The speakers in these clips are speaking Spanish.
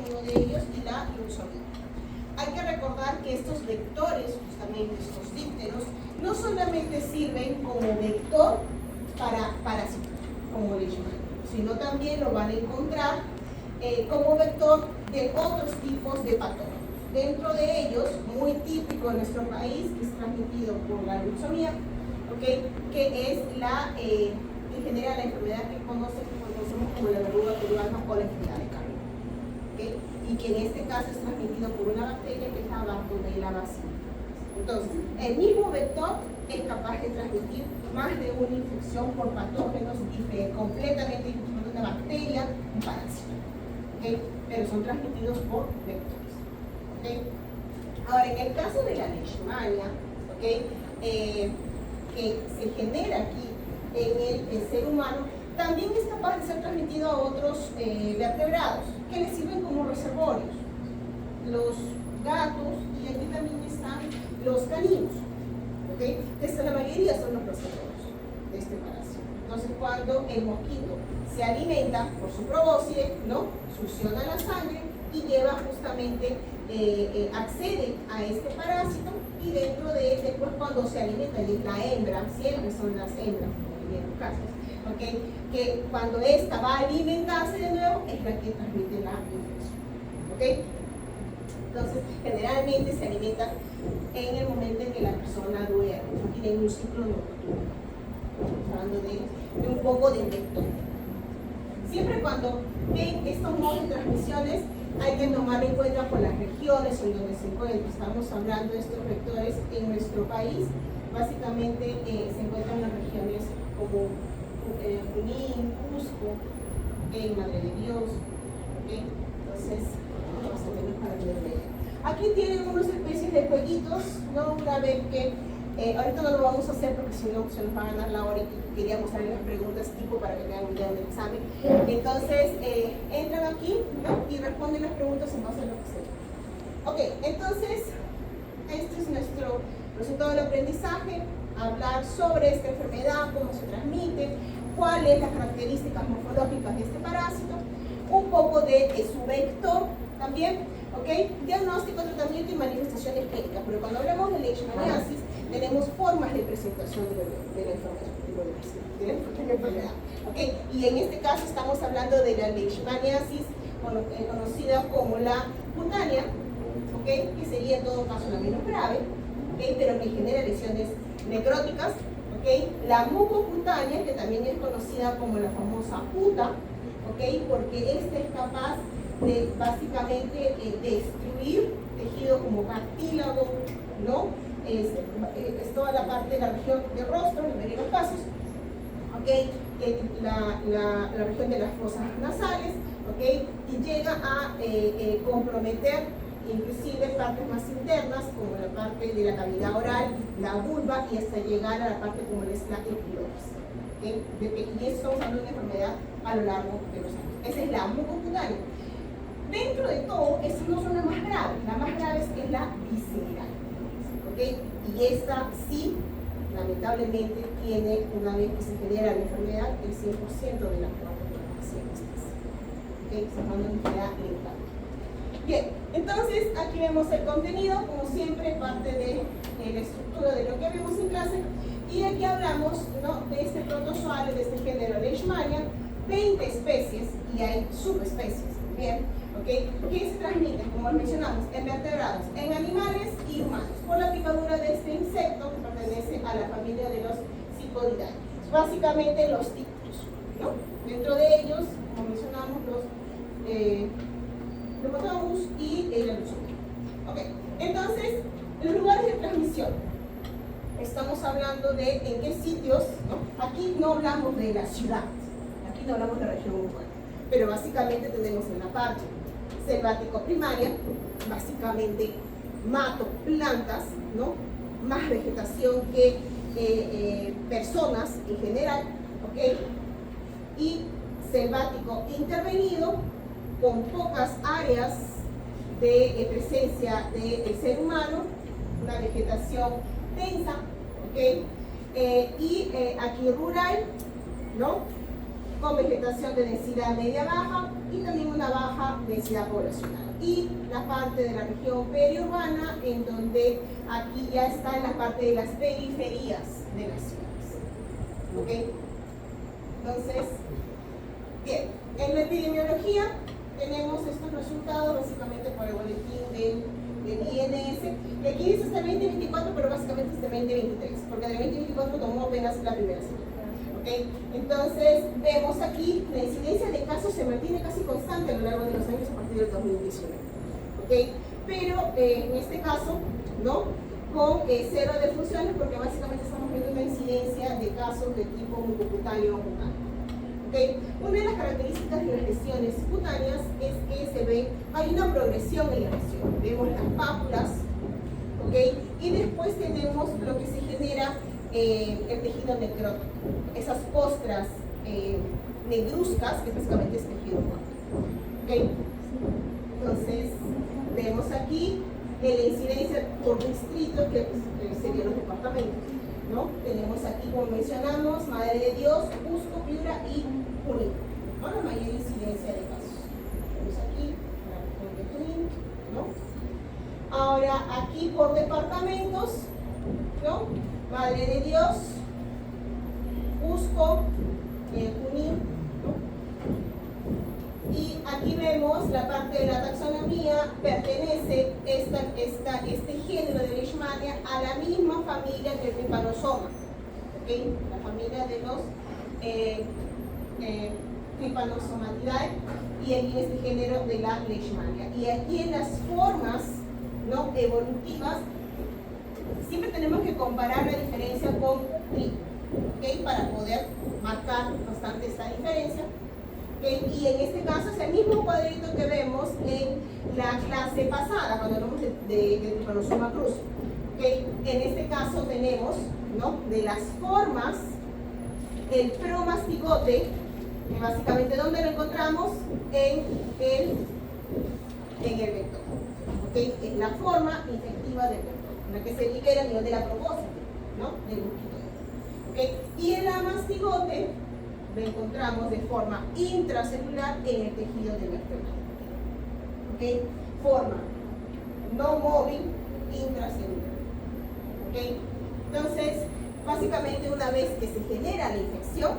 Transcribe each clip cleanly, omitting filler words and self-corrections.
uno de ellos, y la leucemia. Hay que recordar que estos vectores, justamente estos dípteros, no solamente sirven como vector para parásitos, como leishmania, sino también lo van a encontrar como vector de otros tipos de patógenos. Dentro de ellos, muy típico en nuestro país, que es transmitido por la leucemia, ¿okay? Que es la que genera la enfermedad que conocemos como la verruga peruana o la enfermedad de Carrier, ¿okay? Y que en este caso es transmitido por una bacteria que es la Bartonella bacillus. Entonces, el mismo vector es capaz de transmitir más de una infección por patógenos completamente diferentes, una bacteria, un parásito, ¿okay? Pero son transmitidos por vectores. ¿Okay? Ahora, en el caso de la leishmania, ¿okay? Que se genera aquí en el ser humano, también es capaz de ser transmitido a otros vertebrados que le sirven como reservorios. Los gatos, y aquí también están los caninos, ¿okay? La mayoría son los reservorios de este parásito. Entonces, cuando el mosquito se alimenta por su probóscide, ¿no? Succiona la sangre y lleva justamente, accede a este parásito, y dentro de él, después cuando se alimenta, y es la hembra, siempre son las hembras, en los casos, ¿okay? Que cuando esta va a alimentarse de nuevo, es la que transmite la infección, ¿okay? Entonces, generalmente se alimentan en el momento en que la persona duerme, tienen un ciclo nocturno. Estamos hablando de un poco de vector. Siempre cuando ven estos modos de transmisiones, hay que tomar en cuenta por las regiones en donde se encuentran. Estamos hablando de estos vectores en nuestro país. Básicamente se encuentran en las regiones como Junín, Cusco, Madre de Dios. ¿Okay? Entonces, más o menos para ver. Aquí tienen unas especies de jueguitos, ¿no? Una vez que ahorita no lo vamos a hacer porque si no se nos va a ganar la hora, y quería mostrarles las preguntas tipo para que vean un video del examen. Entonces, entran aquí, ¿no? Y responden las preguntas en base a lo que sea. Ok, entonces, este es nuestro resultado del aprendizaje: hablar sobre esta enfermedad, cómo se transmite, cuáles las características morfológicas de este parásito, un poco de su vector también, ¿ok? Diagnóstico, tratamiento y manifestaciones clínicas. Pero cuando hablamos de leishmaniasis, tenemos formas de presentación de la enfermedad, ¿okay? Y en este caso estamos hablando de la leishmaniasis conocida como la cutánea, ¿okay? Que sería en todo caso la menos grave, ¿okay? Pero que genera lesiones necróticas, ¿okay? La mucocutánea, que también es conocida como la famosa UTA, ¿okay? Porque esta es capaz de básicamente destruir tejido como cartílago, ¿no? Es toda la parte de la región del rostro, en la mayoría de los casos, ¿okay? La región de las fosas nasales, ¿okay? Y llega a comprometer inclusive partes más internas, como la parte de la cavidad oral, la vulva, y hasta llegar a la parte como es la epilosis, ¿okay? Y eso estamos hablando de una enfermedad a lo largo de los años. Esa es la mucocutánea. Dentro de todo, estas no son las más graves. La más grave es la visceral, ¿okay? Y esta sí, lamentablemente, tiene, una vez que se genera la enfermedad, el 100% de las muertes de los pacientes, ¿okay? Se llama una enfermedad letal. Bien, entonces aquí vemos el contenido, como siempre, parte de la estructura de lo que vemos en clase. Y aquí hablamos, ¿no? De este protozoario, de este género Leishmania, 20 especies, y hay subespecies, ¿bien? ¿Okay? Que se transmiten, como mencionamos, en vertebrados, en animales y humanos, por la picadura de este insecto que pertenece a la familia de los Psicodidae. Básicamente los dípteros, ¿no? Dentro de ellos, como mencionamos, los Pneumatomus y la leucemia. Ok, entonces, los lugares de transmisión. Estamos hablando de en qué sitios, ¿no? Aquí no hablamos de la ciudad, aquí no hablamos de la región urbana, pero básicamente tenemos en la parte selvático primaria, básicamente mato, plantas, ¿no? Más vegetación que personas en general, ¿ok? Y selvático intervenido, con pocas áreas de presencia del ser humano, una vegetación densa, ¿ok? Y aquí rural, ¿no? con vegetación de densidad media-baja y también una baja densidad poblacional. Y la parte de la región periurbana, en donde aquí ya está en la parte de las periferias de las ciudades. ¿Ok? Entonces, bien, en la epidemiología tenemos estos resultados básicamente por el boletín del INS. El aquí dice hasta el 2024, pero básicamente hasta el 2023, porque del 2024 tomó apenas la primera semana. ¿Okay? Entonces, vemos aquí la incidencia de casos se mantiene casi constante a lo largo de los años a partir del 2019. ¿Okay? Pero en este caso, ¿no? Con cero defunciones, porque básicamente estamos viendo una incidencia de casos de tipo mucocutáneo o cutáneo. ¿Okay? Una de las características de las lesiones cutáneas es que se ve, hay una progresión en la lesión. Vemos las pápulas, ¿okay? Y después tenemos lo que se genera el tejido necrótico, esas ostras negruzcas, que básicamente es tejido muerto. ¿Okay? Entonces, vemos aquí la incidencia por distrito, que serían los departamentos, ¿no? Tenemos aquí, como mencionamos, Madre de Dios, Cusco, Piura y Junín, ¿no? La mayor incidencia de casos. Vemos aquí la región de Junín, ¿no? Ahora, aquí por departamentos, ¿no? Madre de Dios, Cusco, Junín, ¿no? Y aquí vemos la parte de la taxonomía, pertenece este género de Leishmania a la misma familia que el Trypanosoma, ¿okay? La familia de los Trypanosomatidae, y aquí este género de la Leishmania. Y aquí en las formas, ¿no? Evolutivas, siempre tenemos que comparar la diferencia con Tri, ¿okay? Para poder marcar bastante esta diferencia. ¿Okay? Y en este caso es el mismo cuadrito que vemos en la clase pasada, cuando hablamos de Trypanosoma cruz. ¿Okay? En este caso tenemos, ¿no? De las formas, el promastigote, que básicamente ¿dónde lo encontramos? En el vector. ¿Okay? Es la forma infectiva del vector, en la que se libera a nivel de la probóscide, ¿no? Del mosquito. ¿Okay? Y el amastigote lo encontramos de forma intracelular en el tejido del vertebral. ¿Okay? Forma no móvil, intracelular. ¿Okay? Entonces, básicamente una vez que se genera la infección,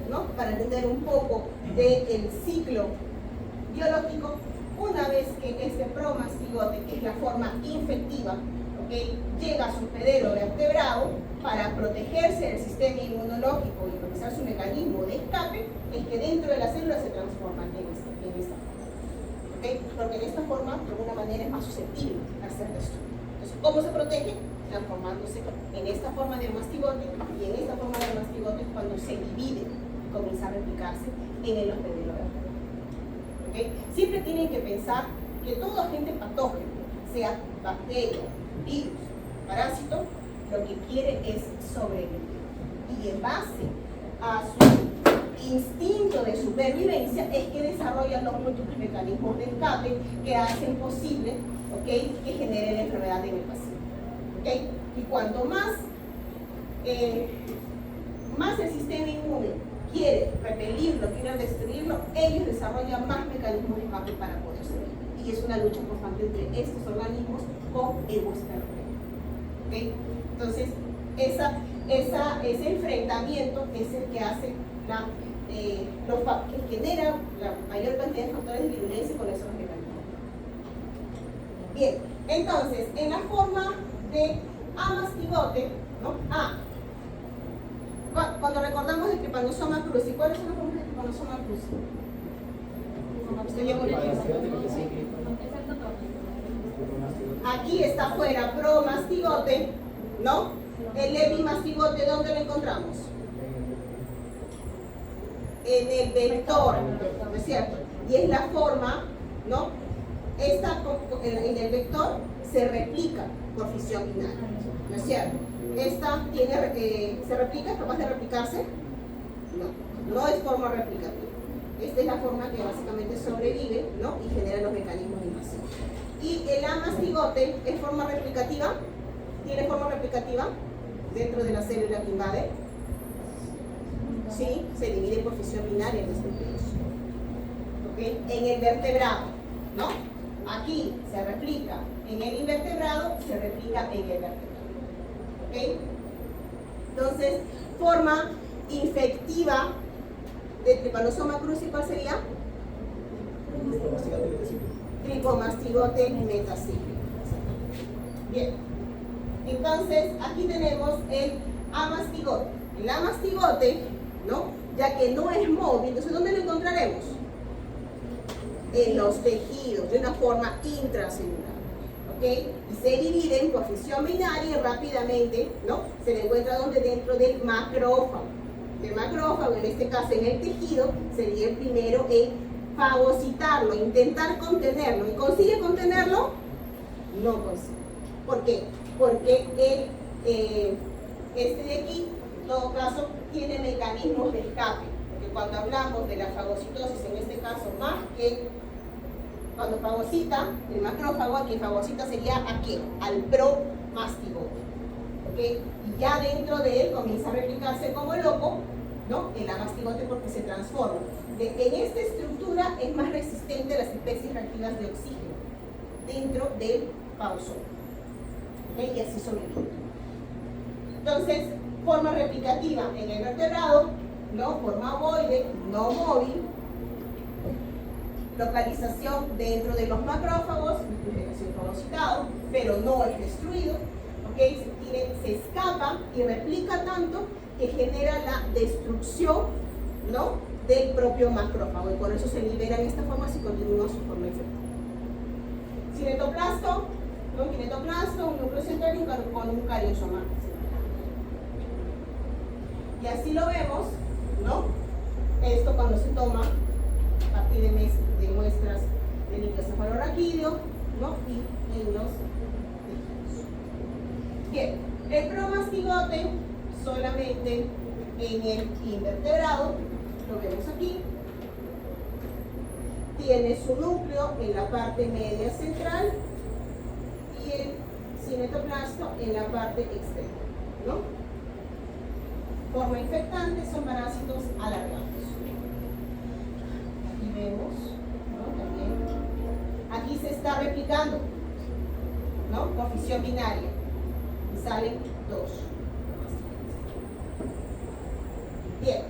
¿no? Para entender un poco del ciclo biológico, una vez que este promastigote, que es la forma infectiva, ¿okay? Llega a su hospedero vertebrado para protegerse del sistema inmunológico y realizar su mecanismo de escape, es que dentro de la célula se transforma en esta forma. ¿Okay? Porque en esta forma, de alguna manera, es más susceptible a ser destruido. Entonces, ¿cómo se protege? Transformándose en esta forma de mastigote, y en esta forma de mastigote cuando se divide y comienza a replicarse en el hospedero vertebral. ¿Okay? Siempre tienen que pensar que todo agente patógeno, sea bacteria, virus, parásito, lo que quiere es sobrevivir. Y en base a su instinto de supervivencia es que desarrollan los múltiples mecanismos de escape que hacen posible, ¿okay? Que genere la enfermedad en el paciente. ¿Okay? Y cuanto más el sistema inmune quiere repelirlo, quiere destruirlo, ellos desarrollan más mecanismos de escape para poder sobrevivir. Y es una lucha constante entre estos organismos con el huésped. ¿Okay? Entonces, ese enfrentamiento es el que hace que genera la mayor cantidad de factores de virulencia con esos mecanismos. Bien, entonces, en la forma de amastigote, ¿no? Cuando recordamos el Trypanosoma cruzi, ¿cuáles son las formas del Trypanosoma cruzi? Aquí está afuera promastigote, ¿no? El epimastigote, ¿dónde lo encontramos? En el vector, ¿no es cierto? Y es la forma, ¿no? En el vector se replica por fisión binaria, ¿no es cierto? Esta se replica, ¿es capaz de replicarse? No es forma replicativa. Esta es la forma que básicamente sobrevive, ¿no? Y genera los mecanismos de invasión. Y el amastigote es forma replicativa, tiene forma replicativa dentro de la célula que invade. ¿sí? Se divide por fisión binaria en este caso. ¿Ok? En el vertebrado, ¿no? Aquí se replica en el invertebrado, se replica en el vertebrado. ¿Ok? Entonces, forma infectiva de Trypanosoma cruzi, ¿cuál sería? Tricomastigote metacíclico. Bien. Entonces, aquí tenemos el amastigote. El amastigote, ¿no? Ya que no es móvil, entonces ¿dónde lo encontraremos? En los tejidos, de una forma intracelular. ¿Ok? Y se dividen por fisión binaria y rápidamente, ¿no? Se le encuentra donde dentro del macrófago. El macrófago, en este caso en el tejido, sería el primero en fagocitarlo, intentar contenerlo. ¿Y consigue contenerlo? No consigue. ¿Por qué? Porque este de aquí, en todo caso, tiene mecanismos de escape. Porque cuando hablamos de la fagocitosis, en este caso, más que cuando fagocita, el macrófago, aquí fagocita sería ¿a qué? Al promastigote. ¿Okay? Y ya dentro de él comienza a replicarse como loco, ¿no? El amastigote porque se transforma. En esta estructura es más resistente a las especies reactivas de oxígeno dentro del pausón. ¿Okay? Y así sobrevive. Entonces, forma replicativa en el vertebrado, ¿no? Forma ovoide, no móvil. Localización dentro de los macrófagos, ha fagocitado, pero no es destruido. ¿Okay? Se escapa y replica tanto que genera la destrucción, ¿no? Del propio macrófago, y por eso se libera en esta forma si continúa su forma infectiva. Cinetoplasto, ¿no? Cinetoplasto, un núcleo central con un cariosoma. Y así lo vemos, ¿no? Esto cuando se toma a partir de muestras de microcefalorraquídeo, ¿no? Y en los tejidos. Bien, el promastigote solamente en el invertebrado, lo vemos aquí, tiene su núcleo en la parte media central y el cinetoplasto en la parte externa, ¿no? Forma infectante, son parásitos alargados. Aquí vemos, ¿no? También. Aquí se está replicando, ¿no? Por fisión binaria. Y salen dos. Bien.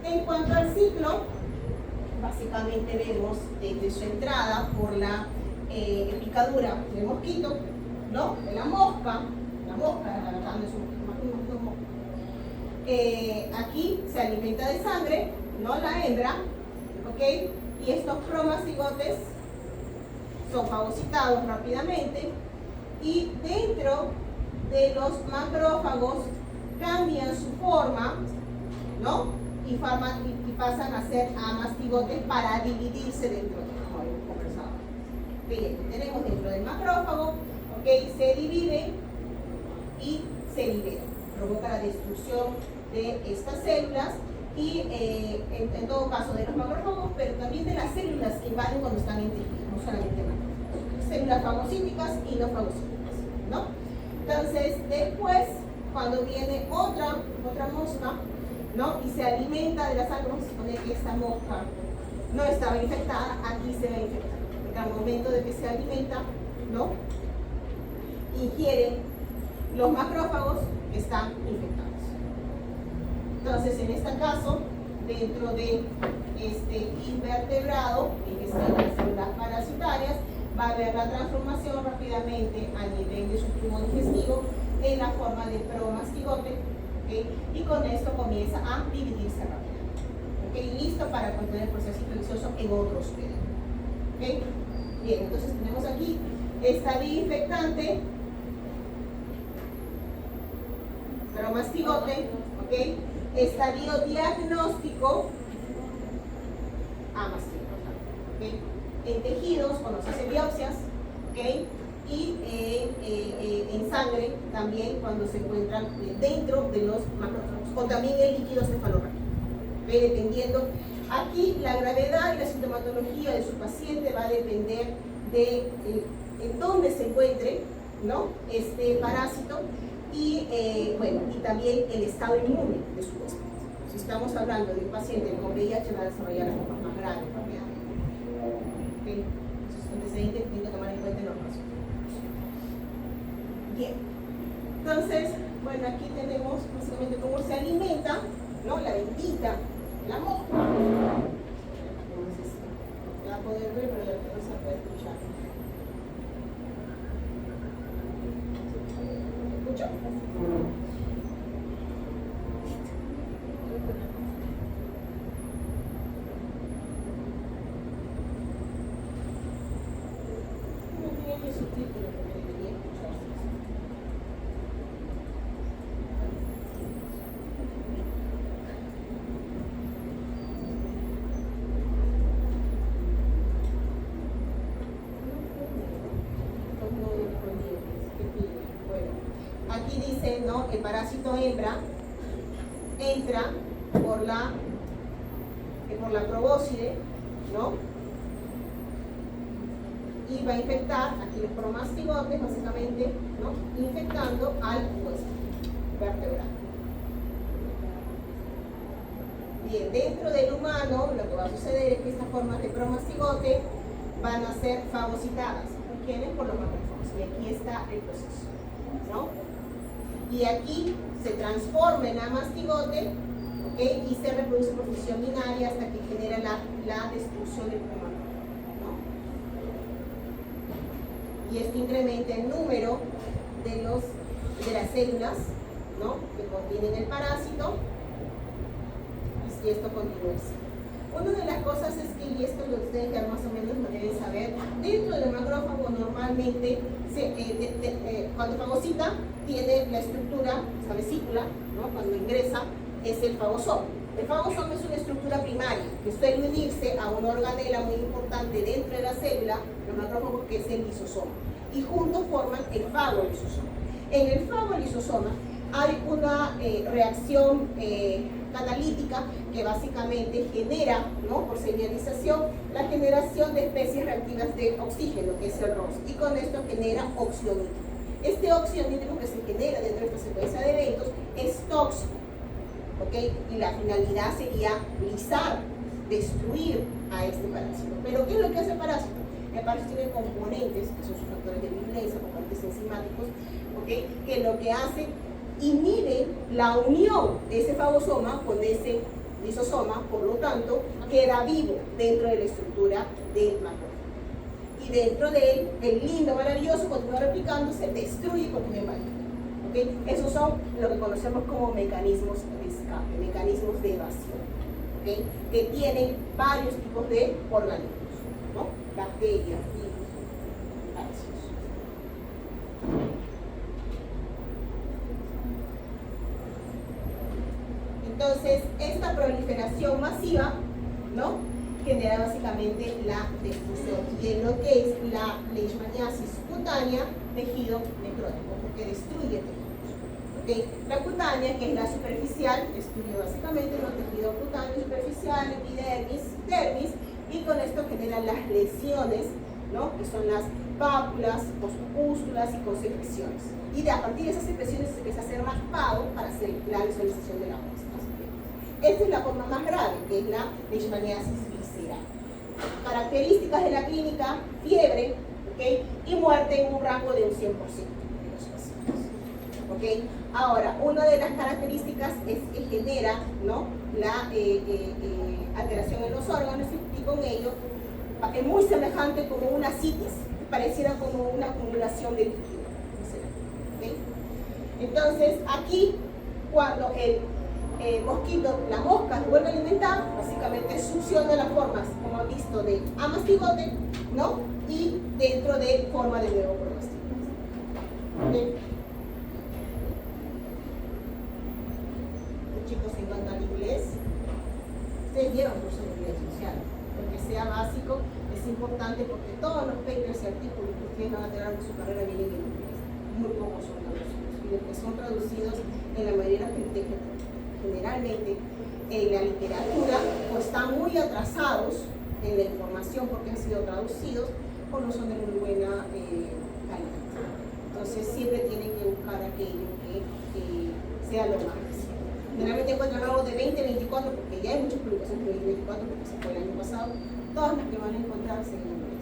En cuanto al ciclo, básicamente vemos desde su entrada por la picadura del mosquito, ¿no? De la mosca, la verdad, es un mosca. Aquí se alimenta de sangre, no la hembra, ¿ok? Y estos promastigotes son fagocitados rápidamente y dentro de los macrófagos cambian su forma, ¿no? Y pasan a ser amastigotes para dividirse dentro de los, como habíamos conversado. Bien, tenemos dentro del macrófago, ¿ok? Se divide y se libera. Provoca la destrucción de estas células y en todo caso de los macrófagos, pero también de las células que invaden cuando están en tejido, no solamente macrófagos. Células fagocíticas y no fagocíticas, ¿no? Entonces, después, cuando viene otra mosca, ¿no? Y se alimenta de la sangre, vamos a suponer que esta mosca no estaba infectada, aquí se va a infectar. Porque al momento de que se alimenta, ¿no? Ingiere los macrófagos que están infectados. Entonces, en este caso, dentro de este invertebrado, en que están las células parasitarias, va a haber la transformación rápidamente a nivel de su tubo digestivo en la forma de promastigote, ¿okay? Y con esto comienza a dividirse rápidamente, ¿okay? Listo para contener el proceso infeccioso en otros medios. ¿Okay? Bien, entonces tenemos aquí esta vía infectante, promastigote, ¿okay? Estadio diagnóstico, amastigote, ¿okay? En tejidos, cuando se hacen biopsias, ¿okay? Y en sangre también cuando se encuentran dentro de los macrófagos, o también el líquido cefalorraquídeo, ¿okay? Dependiendo, aquí la gravedad y la sintomatología de su paciente va a depender de en dónde se encuentre, ¿no? Este parásito y, bueno, y también el estado inmune de su huésped. Si estamos hablando de un paciente con VIH, va a desarrollar las formas más graves también. ¿Okay? Esos antecedentes tienen que tomar en cuenta en los casos. Bien. Entonces, bueno, aquí tenemos básicamente cómo se alimenta, ¿no? La bendita, la mosca. No sé si se va a poder ver, pero no se puede escuchar. ¿Se escucha? Aquí dice, ¿no? El parásito hembra entra por la probóscide, ¿no? Y va a infectar aquí los promastigotes, básicamente, ¿no? Infectando al hueso vertebral. Bien, dentro del humano, lo que va a suceder es que estas formas de promastigote van a ser fagocitadas. ¿Por quiénes? Por los macrófagos. Y aquí está el proceso, ¿no? Y aquí se transforma en amastigote, ¿okay? Y se reproduce por fisión binaria hasta que genera la destrucción del cromatógrafo, ¿no? Y esto incrementa el número de las células, ¿no? Que contienen el parásito, y si esto continúa así. Una de las cosas es que, y esto ustedes ya más o menos lo deben saber, dentro del macrófago normalmente, cuando fagocita, tiene la estructura, esa vesícula, ¿no? Cuando ingresa, es el fagosoma. El fagosoma es una estructura primaria que suele unirse a una organela muy importante dentro de la célula, el macrófago, que es el lisosoma. Y juntos forman el fagolisosoma. En el fagolisosoma hay una reacción catalítica que básicamente genera, ¿no? Por señalización, la generación de especies reactivas de oxígeno, que es el ROS, y con esto genera óxido nítrico. Este óxido nítrico que se genera dentro de esta secuencia de eventos es tóxico, ¿okay? Y la finalidad sería lisar, destruir a este parásito. Pero ¿qué es lo que hace el parásito? El parásito tiene componentes, que son sus factores de virulencia, componentes enzimáticos, ¿okay? Que lo que hace, inhibe la unión de ese fagosoma con ese lisosoma, por lo tanto, queda vivo dentro de la estructura del macrófago. Y dentro de él, el lindo, maravilloso, continúa replicándose, destruye y continúa invadiendo. ¿Okay? Esos son lo que conocemos como mecanismos de escape, mecanismos de evasión, ¿okay? Que tienen varios tipos de organismos, ¿no? Bacterias, virus, parásitos. Entonces, esta proliferación masiva, ¿no? Genera básicamente la destrucción y en lo que es la leishmaniasis cutánea, tejido necrótico, porque destruye tejidos. ¿Okay? La cutánea, que es la superficial, destruye básicamente el tejido cutáneo superficial, epidermis, dermis, y con esto generan las lesiones, ¿no? Que son las pápulas, postopústulas y con secreciones. Y a partir de esas secreciones se empieza a hacer raspado para hacer la visualización de la muestra. Esta es la forma más grave, que es la leishmaniasis visceral. Características de la clínica: fiebre, ¿okay? Y muerte en un rango de un 100% de los pacientes. ¿Okay? Ahora, una de las características es que genera, ¿no? La alteración en los órganos y con ello es muy semejante como una citis, pareciera como una acumulación de líquido. ¿Okay? Entonces, aquí, cuando el mosquito, la mosca se vuelve a alimentar, básicamente succiona las formas, como han visto, de amastigote, ¿no? Y dentro de forma de nuevo promastigote. ¿Okay? Los chicos encantan inglés. Ustedes llevan curso de inglés social, porque sea básico, es importante porque todos los papers y artículos que ustedes van a tener en su carrera vienen en inglés. Muy pocos son traducidos. Y los que son traducidos, en la mayoría generalmente en la literatura, o están muy atrasados en la información porque han sido traducidos o no son de muy buena calidad. Entonces siempre tienen que buscar aquello que sea lo más reciente. Generalmente encuentran algo de 20, 24, porque ya hay muchas publicaciones de 20, 24, porque se fue el año pasado. Todas las que van a encontrarse en inglés.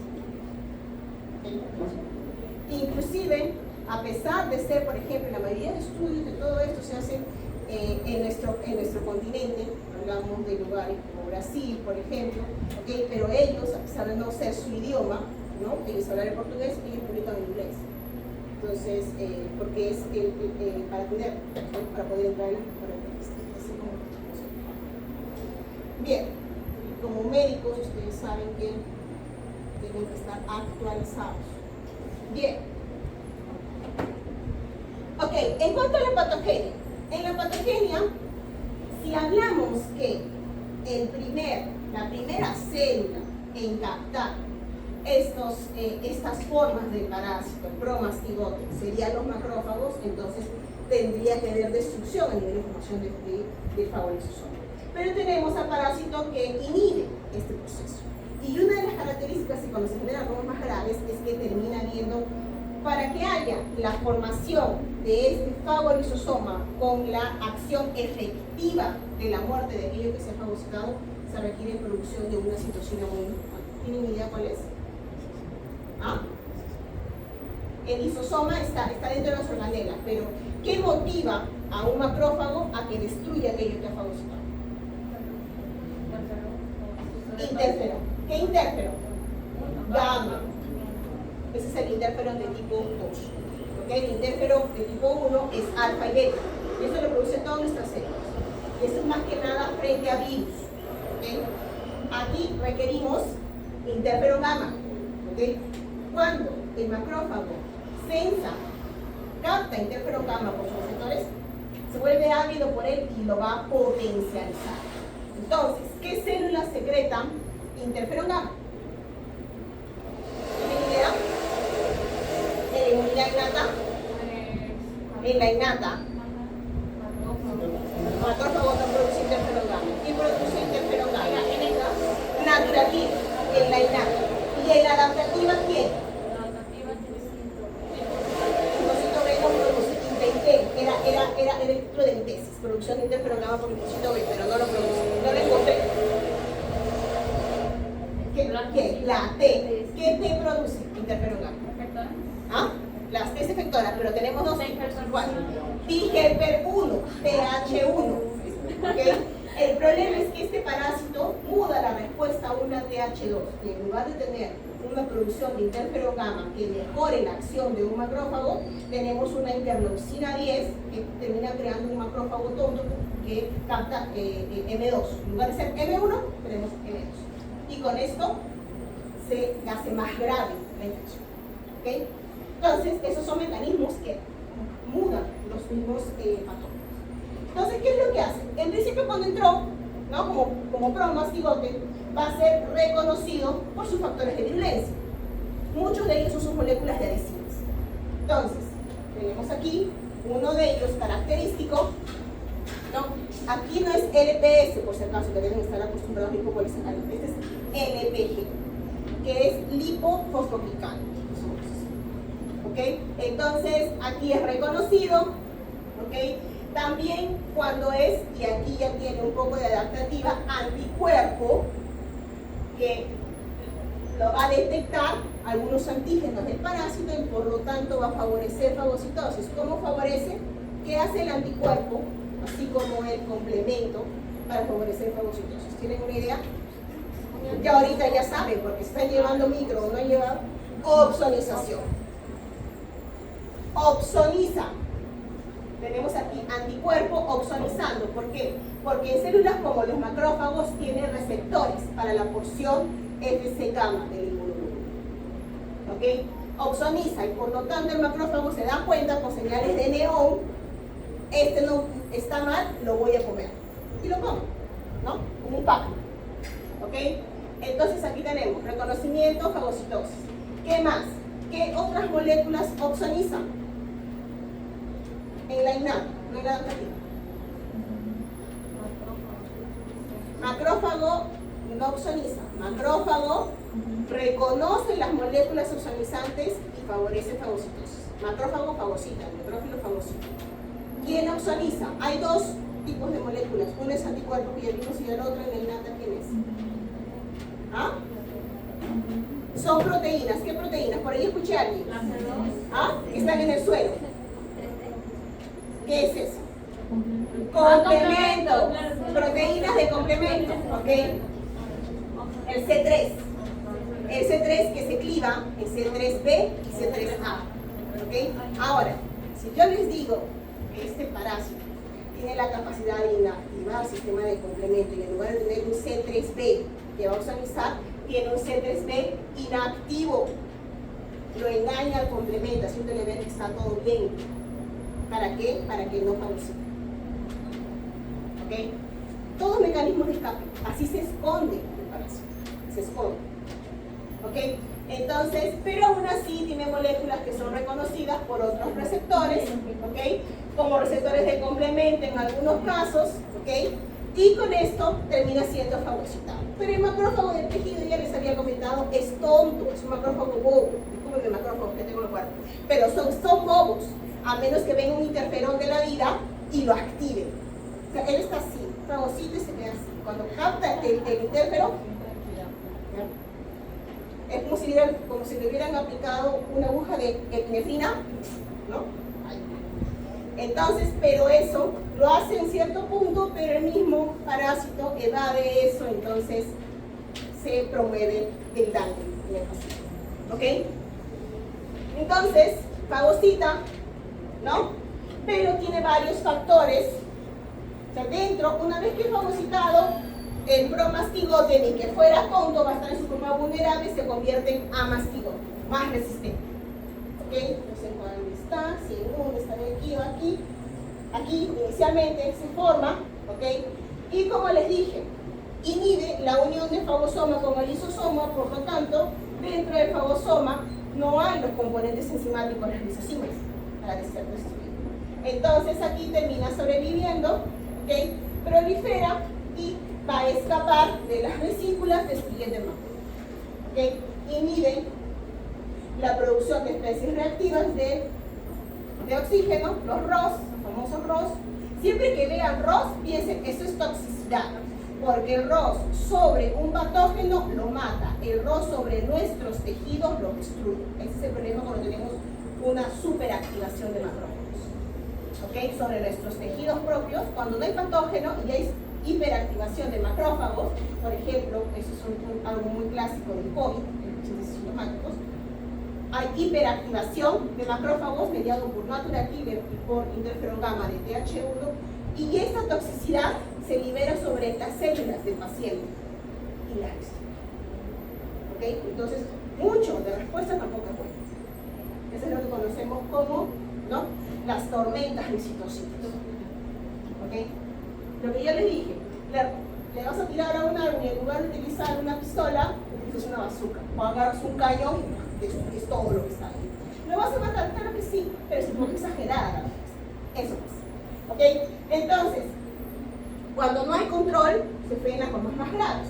Inclusive, a pesar de ser, por ejemplo, la mayoría de estudios de todo esto se hacen en nuestro continente, hablamos de lugares como Brasil, por ejemplo, ¿okay? Pero ellos, a pesar de no ser su idioma, ¿no? Ellos hablan el portugués, ellos publican en inglés. Entonces, porque es para poder entrar en la así como. Bien, como médicos, ustedes saben que tienen que estar actualizados. Bien. Ok, en cuanto a la patogenia. En la patogenia, si hablamos que la primera célula en captar estas formas de parásito, promastigote, serían los macrófagos, entonces tendría que haber destrucción a nivel de formación de fagolisosoma. Pero tenemos al parásito que inhibe este proceso. Y una de las características, y cuando se generan formas más graves, es que termina habiendo, para que haya la formación de este fagolisosoma con la acción efectiva de la muerte de aquello que se ha fagocitado, se requiere producción de una citosina muy importante. ¿Tienen idea cuál es? ¿Ah? El lisosoma está dentro de las organelas, pero ¿qué motiva a un macrófago a que destruya aquello que ha fagocitado? Interferón. ¿Qué interferón? Gamma. Ese es el interferón de tipo 2. ¿Okay? El interferón de tipo 1 es alfa y beta. Y eso lo produce todas nuestras células. Y eso es más que nada frente a virus. ¿Okay? Aquí requerimos interferón gamma. ¿Okay? Cuando el macrófago capta interferón gamma por sus receptores, se vuelve ávido por él y lo va a potencializar. Entonces, ¿qué células secretan interferón gamma? ¿Tienen idea? En la inmunidad innata. En la innata. Macrófago no produce interferón gamma. ¿Quién produce interferón gamma? Naturativa. En la innata. ¿Y en la adaptativa quién? Linfocito B no produce. Intenté. Era el título de mi tesis. Producción de interferón gamma por linfocito B, pero no lo produce. No lo encontré. ¿Qué? La T. ¿Qué T produce? Interferón gamma. ¿Ah? Las T efectoras, pero tenemos dos. ¿Cuál? TGPER1, TH1. ¿Okay? El problema es que este parásito muda la respuesta a una TH2. Y en lugar de tener una producción de interferón gamma que mejore la acción de un macrófago, tenemos una interleucina 10 que termina creando un macrófago tonto que capta M2. En lugar de ser M1, tenemos M2. Y con esto se hace más grave la infección. ¿Okay? Entonces, esos son mecanismos que mudan los mismos patógenos. Entonces, ¿qué es lo que hace? En principio, cuando entró, ¿no? como promastigote, va a ser reconocido por sus factores de virulencia. Muchos de ellos son sus moléculas de adhesivos. Entonces, tenemos aquí uno de ellos característico, ¿no? Aquí no es LPS, por si acaso, que deben estar acostumbrados a lipopolisacáridos. Este es LPG, que es lipofosfoglicano. ¿Okay? Entonces, aquí es reconocido. ¿Okay? También cuando es, y aquí ya tiene un poco de adaptativa, anticuerpo, que lo va a detectar algunos antígenos del parásito y por lo tanto va a favorecer fagocitosis. ¿Cómo favorece? ¿Qué hace el anticuerpo? Así como el complemento para favorecer fagocitosis. ¿Tienen una idea? Ya ahorita ya saben, porque están llevando micro o no han llevado. Opsonización. Opsoniza. Tenemos aquí anticuerpo opsonizando. ¿Por qué? Porque en células como los macrófagos tienen receptores para la porción Fc gamma del inmunoglobulina. ¿Ok? Opsoniza y por lo tanto el macrófago se da cuenta con señales de neón. Este no está mal, lo voy a comer. Y lo como, ¿no? Como un pack. ¿Ok? Entonces aquí tenemos reconocimiento, fagocitosis. ¿Qué más? ¿Qué otras moléculas opsonizan? En la innata, no en la adaptativa. Macrófago no opsoniza. Macrófago reconoce las moléculas opsonizantes y favorece fagocitosis. Macrófago fagocita, neutrófilo fagocita. ¿Quién opsoniza? Hay dos tipos de moléculas. Uno es anticuerpo que ya vimos y el otro en el nata, ¿quién es? ¿Ah? Son proteínas. ¿Qué proteínas? Por ahí escuché a alguien. ¿Ah? Están en el suelo. ¿Qué es eso? Complemento. Proteínas de complemento. ¿Ok? El C3. El C3 que se cliva en C3b y C3a. ¿Ok? Ahora, si yo les digo que este parásito tiene la capacidad de inactivar el sistema de complemento y en lugar de tener un C3b que vamos a analizar, tiene un C3b inactivo, lo engaña al complemento, haciéndole ver que está todo bien. ¿Para qué? Para que no fagocite. ¿Ok? Todos mecanismos de escape, así se esconde el parásito, se esconde. ¿Ok? Entonces, pero aún así tiene moléculas que son reconocidas por otros receptores, ¿ok? Como receptores de complemento en algunos casos, ¿ok? Y con esto termina siendo fagocitado. Pero el macrófago del tejido, ya les había comentado, es tonto, es un macrófago bobo. Disculpen, macrófago que tengo en el cuarto. Pero son bobos, a menos que venga un interferón de la vida y lo active. O sea, él está así, fagocita y se queda así. Cuando capta el interferón, es como si le hubieran aplicado una aguja de epinefrina, ¿no? Entonces, pero eso lo hace en cierto punto, pero el mismo parásito evade eso, entonces se promueve el daño en el paciente. ¿Ok? Entonces, fagocita, ¿no? Pero tiene varios factores. O sea, dentro, una vez que es fagocitado, el promastigote, ni que fuera tonto, va a estar en su forma vulnerable y se convierte en amastigote, más resistente. ¿Ok? No sé cuándo está, si en uno está aquí o aquí. Aquí inicialmente se forma, ¿ok? Y como les dije, inhibe la unión del fagosoma con el lisosoma, por lo tanto, dentro del fagosoma no hay los componentes enzimáticos, las lisocimas, para ser destruido. Entonces aquí termina sobreviviendo, ¿ok? Prolifera y va a escapar de las vesículas destruyendo el macrófago. ¿Ok? Inhibe la producción de especies reactivas de oxígeno, los ROS, los famosos ROS. Siempre que vean ROS, piensen, eso es toxicidad, porque el ROS sobre un patógeno lo mata, el ROS sobre nuestros tejidos lo destruye. Ese es el problema cuando tenemos una superactivación de macrófagos. ¿Ok? Sobre nuestros tejidos propios, cuando no hay patógeno y hay hiperactivación de macrófagos, por ejemplo, eso es algo muy clásico del COVID, en los pacientes sintomáticos, hay hiperactivación de macrófagos mediado por natural killer y por interferón gamma de TH1, y esta toxicidad se libera sobre las células del paciente y la destruye. ¿Ok? Entonces, mucho de respuesta tampoco es bueno. Eso es lo que conocemos como, ¿no?, las tormentas de citocinas. ¿Ok? Lo que yo les dije, le vas a tirar a un árbol y en lugar de utilizar una pistola, utilizas una bazooka. O agarras un cañón y destruyes todo lo que está ahí. ¿Lo vas a matar? Claro que sí, pero es un poco exagerada la cosa. Eso es. ¿Ok? Entonces, cuando no hay control, se frenan las formas más graves.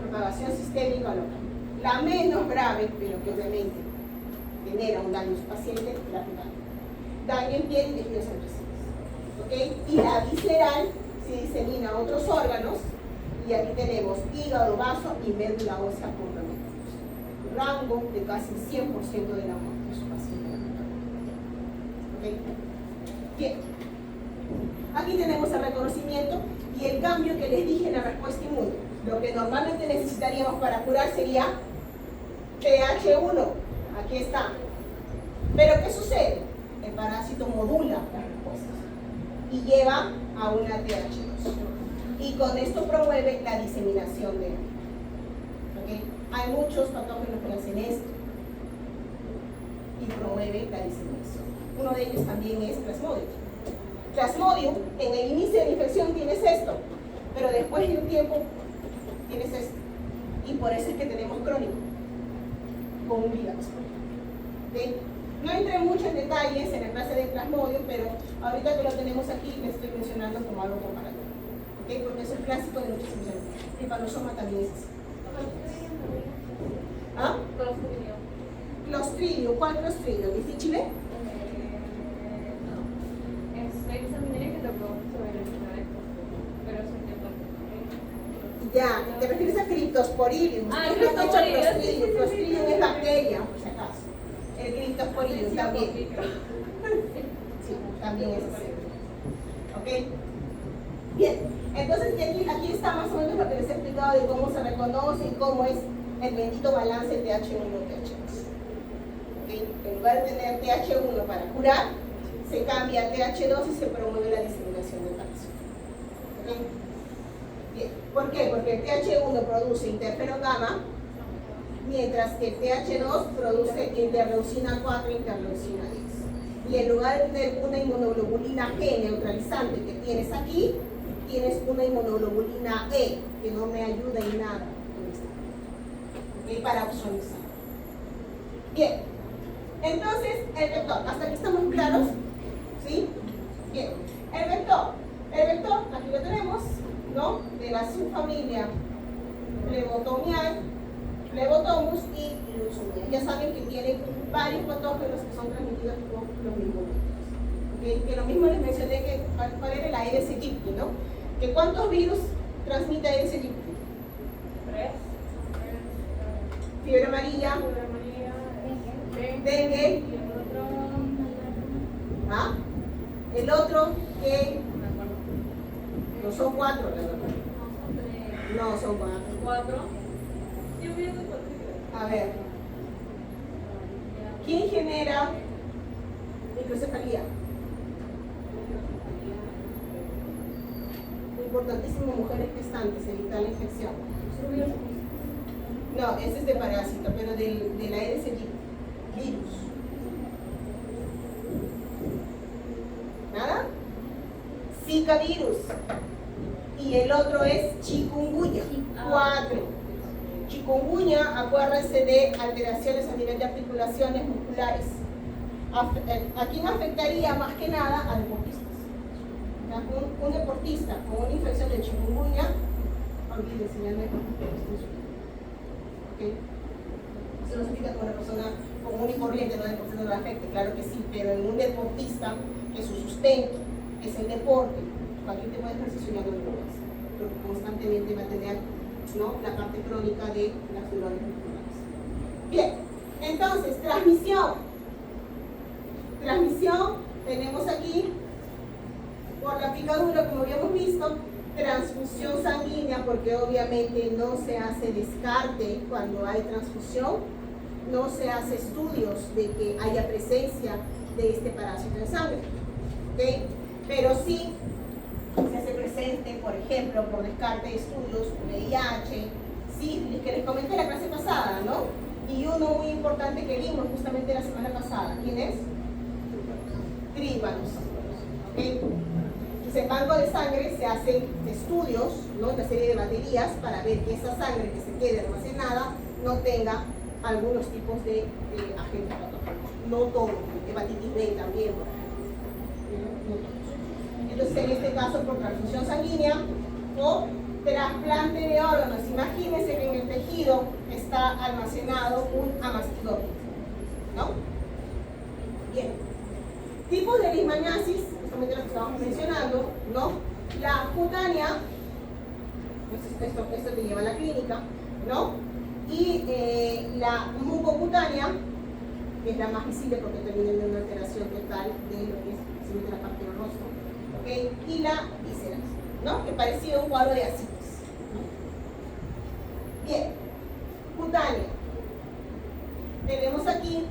Propagación sistémica local. La menos grave, pero que obviamente genera un daño en su paciente, es la viral. Daño en piel y tejidos sensibles. ¿Ok? Y la visceral se disemina a otros órganos, y aquí tenemos hígado, vaso y médula ósea comprometidos. Rango de casi 100% de la muerte de su paciente. ¿Ok? Bien. Aquí tenemos el reconocimiento y el cambio que les dije en la respuesta inmune. Lo que normalmente necesitaríamos para curar sería TH1. Aquí está. Pero ¿qué sucede? El parásito modula las respuestas y lleva a una TH2. Y con esto promueve la diseminación de él. ¿Okay? Hay muchos patógenos que hacen esto y promueve la diseminación. Uno de ellos también es Plasmodium. Plasmodium, en el inicio de la infección tienes esto, pero después de un tiempo tienes esto. Y por eso es que tenemos crónico, con un virus. ¿Okay? No entré mucho en detalles en la clase de Plasmodium, pero ahorita que lo tenemos aquí, les estoy mencionando como algo comparativo. ¿Okay? Porque es el clásico de muchas infecciones. El panosoma también es así. ¿Ah? Clostridio. ¿Cuál Clostridio? ¿Viste Chile? Ya, te refieres a Cryptosporidium. Cryptosporidium. Clostridium es bacteria, por si acaso. El Cryptosporidium también. Sí, también es así. ¿Ok? Bien, entonces aquí está más o menos lo que les he explicado de cómo se reconoce y cómo es el bendito balance TH1-TH2. ¿Okay? En lugar de tener TH1 para curar, se cambia a TH2 y se promueve la diseminación del calcio. ¿Okay? Bien, ¿por qué? Porque el TH1 produce interferón gamma, mientras que el TH2 produce interleucina 4 e interleucina 10. Y en lugar de tener una inmunoglobulina G neutralizante que tienes aquí, tienes una inmunoglobulina E que no me ayuda en nada. ¿Okay? Para opsonizar. Bien, entonces el vector, hasta aquí estamos claros, ¿sí? Bien, el vector, aquí lo tenemos, ¿no? De la subfamilia Flebotomiae, Flebotomus y Luxomia. Ya saben que tienen varios patógenos que son transmitidos por los mismos virus. ¿Okay? Que lo mismo les mencioné que cuál era el Aedes aegypti, ¿no? Que ¿cuántos virus transmite Aedes aegypti? 3. Fiebre amarilla, dengue, ¿ah? El otro que no son 4, la verdad. No son 4. A ver, ¿quién genera microcefalia? Importantísimo, mujeres gestantes, evitar la infección. No, ese es de parásito, pero de la Aedes aegypti. Virus. ¿Nada? Zika virus. Y el otro es chikungunya. 4. Chikungunya, acuérdense de alteraciones a nivel de articulaciones musculares. ¿A quién afectaría más que nada? A deportistas. Un deportista con una infección de chikungunya, olvídense, ya no hay ¿okay? Eso no significa que una persona común y corriente no deportista no la afecte, claro que sí, pero en un deportista que su sustento es el deporte, cualquier tipo de ejercicio ya no lo hace, porque constantemente va a tener, ¿no?, la parte crónica de las neuronas musculares. Bien, entonces, transmisión, tenemos aquí por la picadura, como habíamos visto, transfusión sanguínea, porque obviamente no se hace descarte cuando hay transfusión, no se hace estudios de que haya presencia de este parásito en sangre, ¿okay? Pero sí se hace presente, por ejemplo, por descarte de estudios, VIH, sífilis, que les comenté la clase pasada, ¿no? Y uno muy importante que vimos justamente la semana pasada, ¿quién es? Trípanos, ¿okay? En banco de sangre se hacen estudios, ¿no?, una serie de baterías para ver que esa sangre que se quede almacenada no tenga algunos tipos de agentes patógenos. No todo, hepatitis B también, por ejemplo. Entonces, en este caso, por transfusión sanguínea o trasplante de órganos. Imagínense que en el tejido está almacenado un amastidómito, ¿no? Bien. Tipos de leishmaniasis, justamente lo que estábamos mencionando, ¿no? La cutánea, esto te lleva a la clínica, ¿no? Y la mucocutánea, que es la más visible porque termina en una alteración total de lo que es simplemente la parte del rostro, ¿okay? Y la vísceras, ¿no? Que parecía un cuadro de ascites, ¿no? Bien, cutánea. Tenemos aquí,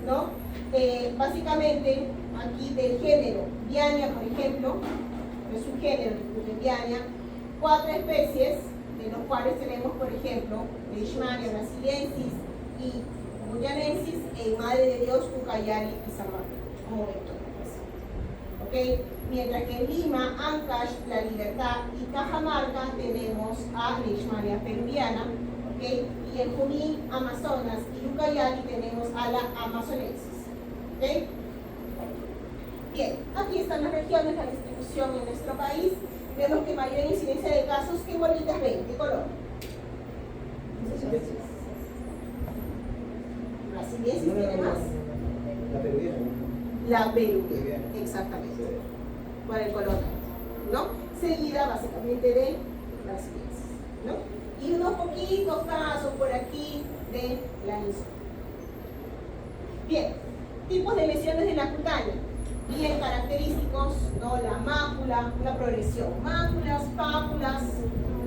¿no? Básicamente, aquí del género Viania, por ejemplo, es un género de Viania, 4 especies, de los cuales tenemos, por ejemplo, Leishmania brasiliensis y guyanensis, en Madre de Dios, Ucayali y San Martín, como vectores. ¿Okay? Mientras que en Lima, Ancash, La Libertad y Cajamarca tenemos a Leishmania peruviana, ¿okay? Y en Junín, Amazonas y Ucayali tenemos a la amazonensis. ¿Okay? Bien, aquí están las regiones, la distribución en nuestro país. Vemos que mayor incidencia de casos. ¿Qué bolitas ven? ¿Qué color? ¿Brasiliensis tiene más? La peruviana. La peruviana, exactamente. Por el color, ¿no? Seguida básicamente de brasiliensis, ¿no? Y unos poquitos casos por aquí de la insomnia. Bien, tipos de lesiones de la cutánea. Bien característicos, ¿no? La mácula, una progresión. Máculas, pápulas,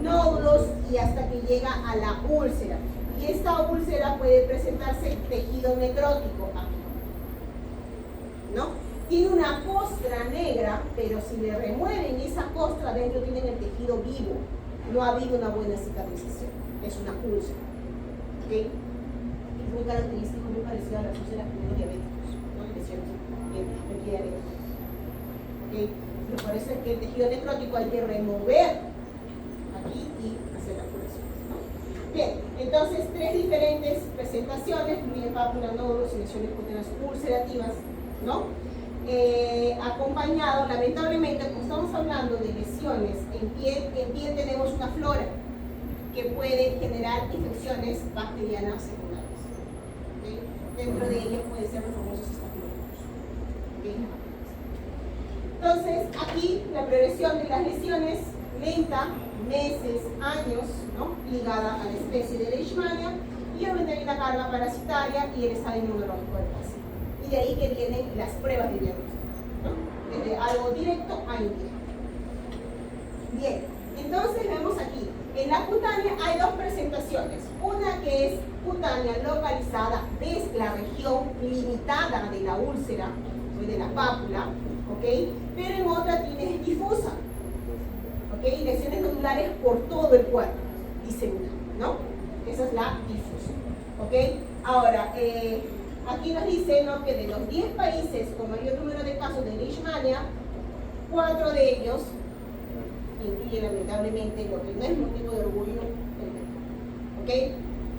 nódulos y hasta que llega a la úlcera. Y esta úlcera puede presentarse tejido necrótico aquí, ¿no? Tiene una costra negra, pero si le remueven esa costra, dentro tienen el tejido vivo. No ha habido una buena cicatrización. Es una úlcera. ¿Okay? Es muy característico, muy parecido a las úlceras de los diabéticos, ¿no? Lesiones diabéticas. ¿Okay? Pero por eso es que el tejido necrótico hay que remover aquí y hacer la curación, ¿no? Bien, entonces tres diferentes presentaciones, incluyen pápula, nódulos y lesiones cutáneas ulcerativas, ¿no? Acompañado, lamentablemente, como estamos hablando de lesiones en piel tenemos una flora que puede generar infecciones bacterianas secundarias. ¿Okay? Dentro de ellas pueden ser los famosos estafilococos. ¿Okay? Entonces, aquí la progresión de las lesiones lenta, meses, años, ¿no? Ligada a la especie de Leishmania, y obviamente hay una carga parasitaria y el estado inmunológico del paciente. Y de ahí que vienen las pruebas de diagnóstico, ¿no? Desde algo directo a indirecto. Bien, entonces vemos aquí, en la cutánea hay dos presentaciones. Una que es cutánea localizada desde la región limitada de la úlcera, o de la pápula, ¿ok? Pero en otra tiene difusa, ¿ok? Lesiones nodulares por todo el cuerpo, diseminada, ¿no? Esa es la difusa, ¿ok? Ahora, aquí nos dice, ¿no?, que de los 10 países con mayor número de casos de Leishmania, 4 de ellos incluye lamentablemente lo que no es motivo de orgullo, el Perú, ¿ok?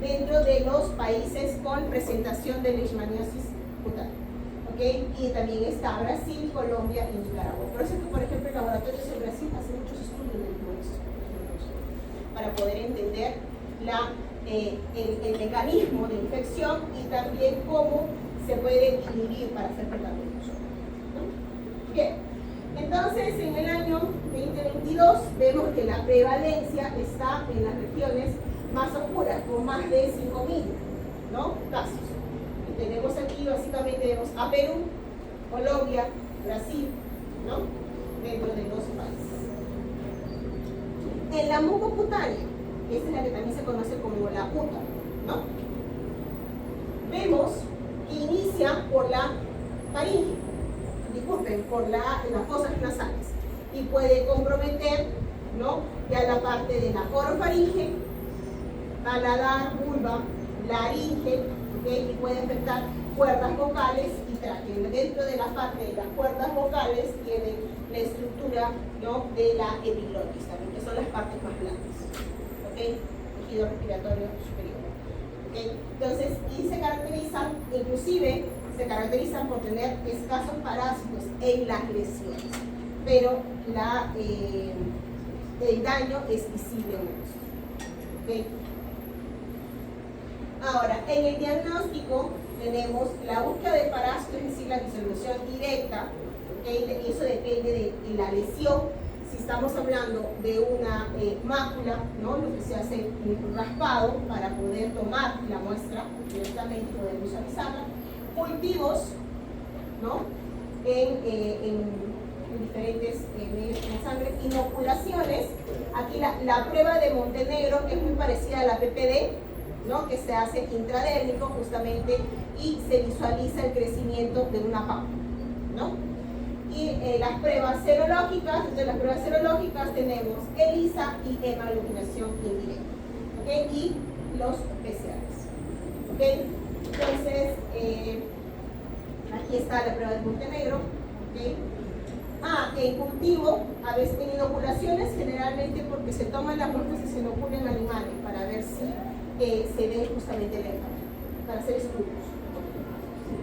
Dentro de los países con presentación de leishmaniosis cutánea, ¿ok? Y también está Brasil, Colombia y Nicaragua. Por eso es que, por ejemplo, el laboratorio de Brasil hace muchos estudios de para poder entender el mecanismo de infección y también cómo se puede inhibir para hacer tratamientos, ¿no? Bien. Entonces, en el año 2022 vemos que la prevalencia está en las regiones más oscuras, con más de 5.000, ¿no?, casos. Y tenemos aquí, básicamente, vemos a Perú, Colombia, Brasil, ¿no?, dentro de los países. En la mucocutánea, esta es la que también se conoce como la UTA, ¿no?, vemos que inicia por la faringe, por las fosas nasales, y puede comprometer, ¿no?, ya la parte de la orofaringe, paladar, vulva, laringe, ¿okay?, y puede afectar cuerdas vocales y tráquea. Dentro de la parte de las cuerdas vocales tiene la estructura, ¿no?, de la epiglotis también, que son las partes más blandas, ¿okay?, tejido respiratorio superior, ¿okay? Entonces, y se caracterizan, inclusive se caracterizan por tener escasos parásitos en las lesiones, pero el daño es visible en el rostro, ¿okay? Ahora, en el diagnóstico tenemos la búsqueda de parásitos, es decir, la disolución directa, ¿okay? Y eso depende de la lesión. Si estamos hablando de una mácula, ¿no?, lo que se hace un raspado para poder tomar la muestra directamente y poder visualizarla. Cultivos, ¿no?, en diferentes medios de sangre, inoculaciones. Aquí la prueba de Montenegro, que es muy parecida a la PPD, ¿no?, que se hace intradérmico justamente y se visualiza el crecimiento de una pápula, ¿no? Y las pruebas serológicas, entre las pruebas serológicas tenemos ELISA y hemoglobinación indirecta, ¿okay?, y los PCRs, ¿okay? Entonces, aquí está la prueba de Montenegro, ¿okay? En cultivo, a veces en inoculaciones, generalmente porque se toman las muestras y se inoculan animales para ver si se ve justamente la enfermedad, para hacer estudios.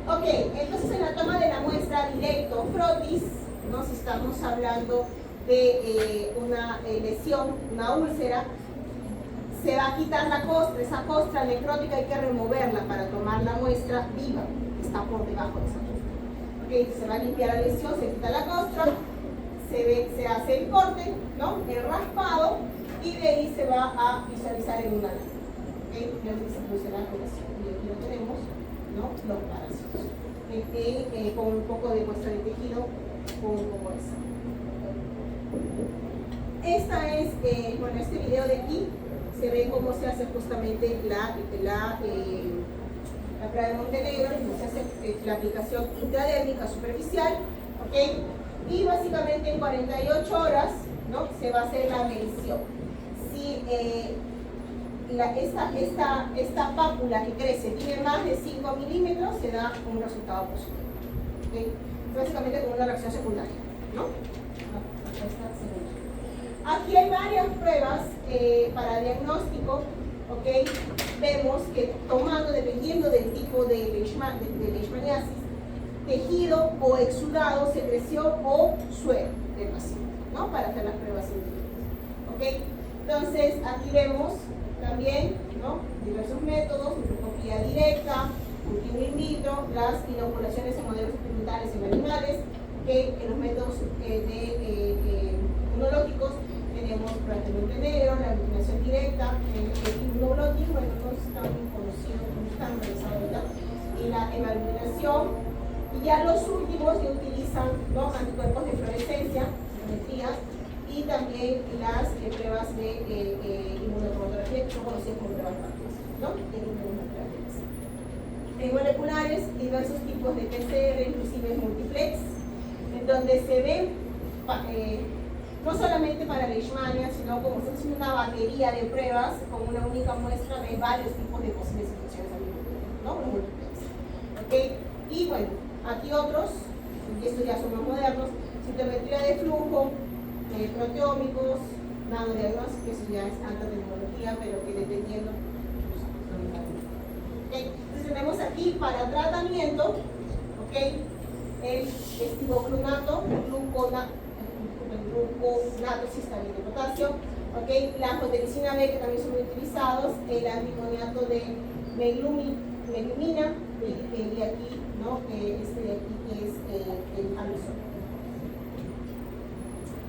Ok, entonces en la toma de la muestra directo, frotis, ¿no?, si estamos hablando de una lesión, una úlcera, se va a quitar la costra, esa costra necrótica hay que removerla para tomar la muestra viva, que está por debajo de esa costra. Okay, se va a limpiar la lesión, se quita la costra, se hace el corte, ¿no?, el raspado, y de ahí se va a visualizar en una lámina. ¿Okay? Donde se produce la relación. Y aquí lo tenemos, ¿no? Los parásitos. Con un poco de muestra de tejido, con un poco de sangre. Esta es, bueno, este video de aquí se ve cómo se hace justamente la prueba de Montenegro, cómo se hace la aplicación intradérmica superficial, ¿ok? Y básicamente en 48 horas, ¿no? Se va a hacer la medición. Si esta pápula que crece tiene más de 5 milímetros, se da un resultado positivo. ¿Okay? Básicamente como una reacción secundaria, ¿no? Acá está secundaria. Aquí hay varias pruebas para diagnóstico, ¿ok? Vemos que tomando, dependiendo del tipo de leishmaniasis, tejido o exudado, secreción o suero del paciente, ¿no? Para hacer las pruebas científicas, ¿ok? Entonces, aquí vemos también, ¿no? Diversos métodos, microscopía directa, cultivo in vitro, las inoculaciones en modelos experimentales en animales, que en los métodos inmunológicos tenemos pruebas de Montenegro, la eliminación directa, el inmunoglóbulo, bueno, no es tan conocido, no es tan realizado ahorita, y la evaluación. Y ya los últimos que utilizan, ¿no? Anticuerpos de fluorescencia, biometrías, y también las pruebas de inmunotomografía, que son conocidas como pruebas rápidas, ¿no? En moleculares, diversos tipos de PCR, inclusive multiplex, en donde se ven no solamente para leishmania, sino como se hace una batería de pruebas con una única muestra de varios tipos de posibles infecciones al mismo tiempo, ¿no? Los multiplex. ¿Okay? Y bueno, aquí otros, y estos ya son más modernos, citometría de flujo, proteómicos, nanodiagnósticos, eso ya es alta tecnología, pero que dependiendo. ¿Okay? Entonces tenemos aquí para tratamiento, ¿okay? El estivoclumato, gluconato cisteína de potasio, ¿okay? La anfotericina B, que también son muy utilizados, el antimoniato de meglumina, y aquí, ¿no? Este de aquí es el aluzol.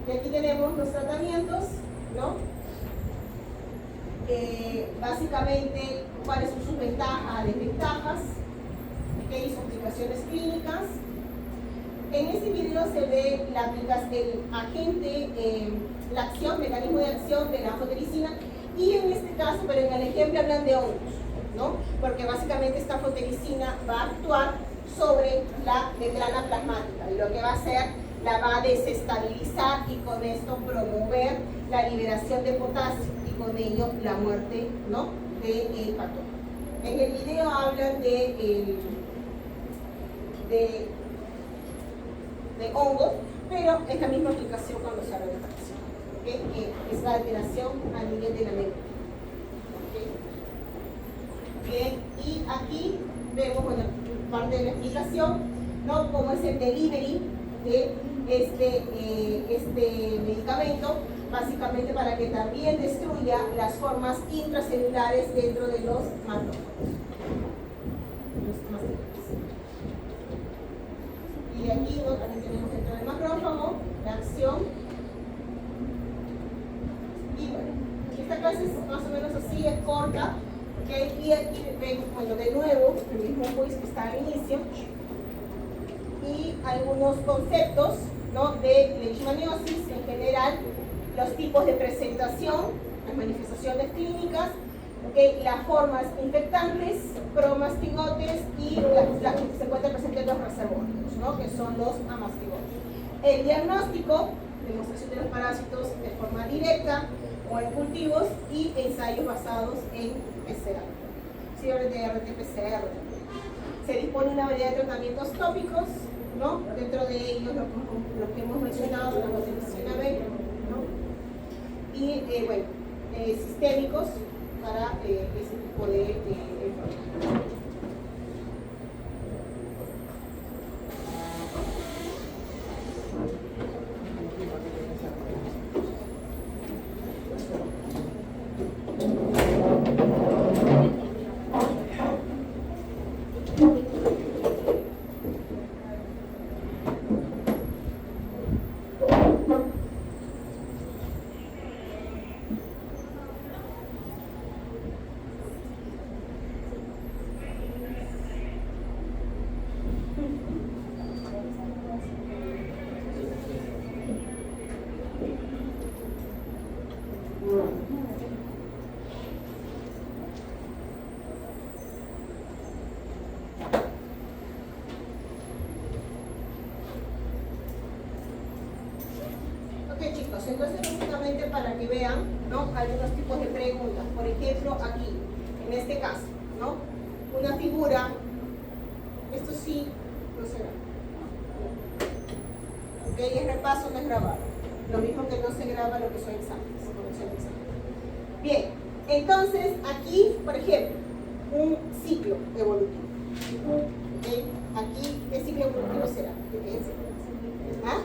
Y aquí tenemos los tratamientos, ¿no? Básicamente, cuáles son sus ventajas, desventajas, ¿okay? Sus aplicaciones clínicas. En este video se ve el agente, la acción, mecanismo de acción de la anfotericina, y en este caso, pero en el ejemplo hablan de hongos, ¿no? Porque básicamente esta anfotericina va a actuar sobre la membrana plasmática, y lo que va a hacer, la va a desestabilizar y con esto promover la liberación de potasio y con ello la muerte, ¿no? del patógeno. En el video hablan de hongos, pero es la misma aplicación cuando se habla de infección, ¿okay? Que es la alteración a nivel de la médula. ¿Okay? Bien, y aquí vemos, bueno, parte de la explicación, ¿no? Cómo es el delivery de este medicamento, básicamente para que también destruya las formas intracelulares dentro de los macrófagos. Y aquí, ¿no? También tenemos dentro del macrófago la acción. Y bueno, esta clase es más o menos así, es corta, ¿okay? Y aquí ven, bueno, de nuevo, el mismo quiz que está al inicio, y algunos conceptos, ¿no? De leishmaniosis en general, los tipos de presentación, las manifestaciones clínicas, ¿okay? Las formas infectantes, promastigotes y las que se encuentran presentes en los reservorios, ¿no? Que son los amastigotes. El diagnóstico, demostración de los parásitos de forma directa o en cultivos, y ensayos basados en PCR, CRT, RT-PCR. Se dispone una variedad de tratamientos tópicos, ¿no? Dentro de ellos los que hemos mencionado, la anfotericina B, ¿no? Y bueno, sistémicos para ese tipo de enfermedades. entonces básicamente para que vean, ¿no? Algunos tipos de preguntas. Por ejemplo, aquí, en este caso, ¿no? Una figura, esto sí, no será. Ok, es repaso, no es grabado. Lo mismo que no se graba lo que son exámenes. Bien, entonces aquí, por ejemplo, un ciclo evolutivo. ¿Okay? Aquí, ¿qué ciclo evolutivo será? ¿Qué piensan? ¿Ah?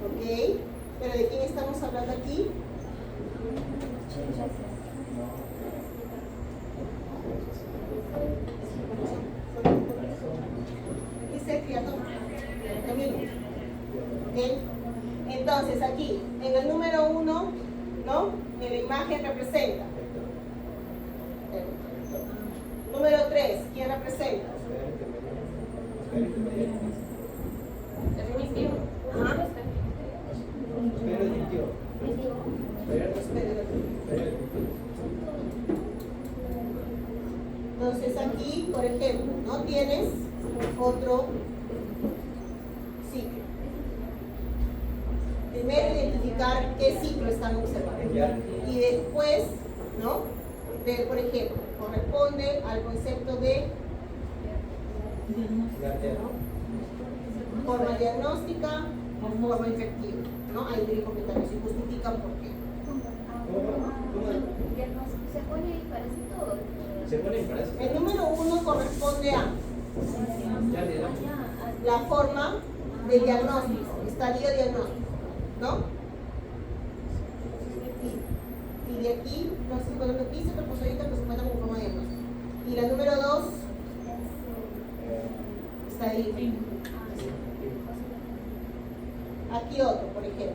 Ok, pero ¿de quién estamos hablando aquí? Dice criador. ¿Ok? Entonces aquí, en el número 1, ¿no? En la imagen representa. Número 3, ¿quién representa? Definitivo. Ajá. Entonces aquí, por ejemplo, no tienes otro ciclo. Primero identificar qué ciclo están observando. Y después, ¿no? Ver, por ejemplo, corresponde al concepto de forma diagnóstica o forma efectiva, ¿no? Hay comentarios y justifican por qué. ¿Se pone parásito? Se pone parásito. El número 1 corresponde a la forma de diagnóstico, estadio diagnóstico, ¿no? Y de aquí, no sé, cuando lo quise, pero pues ahorita pues cuenta como forma de diagnóstico. Y la número 2, estadio. Aquí otro, por ejemplo.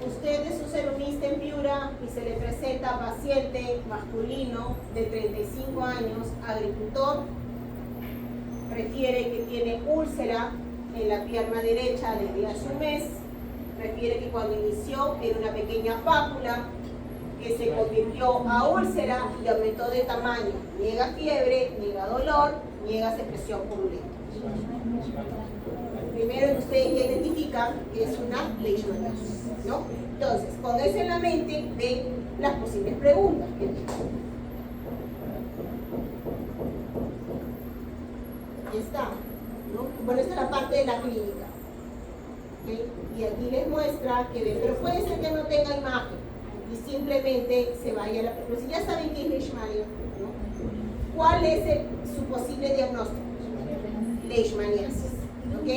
Usted es un celonista en Piura y se le presenta paciente masculino de 35 años, agricultor, refiere que tiene úlcera en la pierna derecha desde hace un mes, refiere que cuando inició era una pequeña pápula que se convirtió a úlcera y aumentó de tamaño, niega fiebre, niega dolor, niega secreción purulenta. Primero ustedes ya identifican que es una leishmaniasis, ¿no? Entonces, con eso en la mente, ven las posibles preguntas que tienen. Aquí está, ¿no? Bueno, esta es la parte de la clínica. ¿Okay? Y aquí les muestra que ven, pero puede ser que no tenga imagen y simplemente se vaya a la... Pero si ya saben que es leishmania, ¿no? ¿Cuál es su posible diagnóstico? Leishmaniasis. ¿Ok?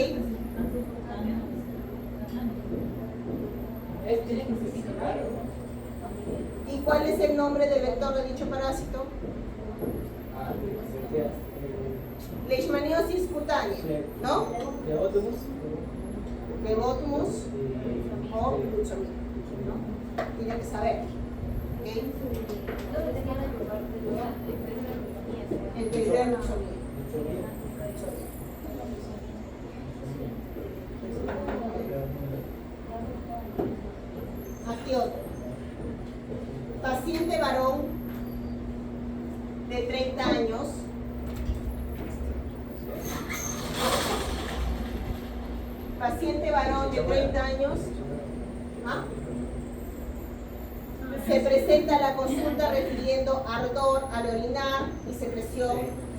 ¿Y cuál es el nombre del vector de dicho parásito? Leishmaniosis cutánea, ¿no? Lebotomus o Luxomia, ¿no? Tiene que saber. ¿Ok? El peligro Luxomia. Aquí otro. Paciente varón de 30 años. Paciente varón de 30 años. ¿Ah? Se presenta a la consulta refiriendo ardor al orinar y secreción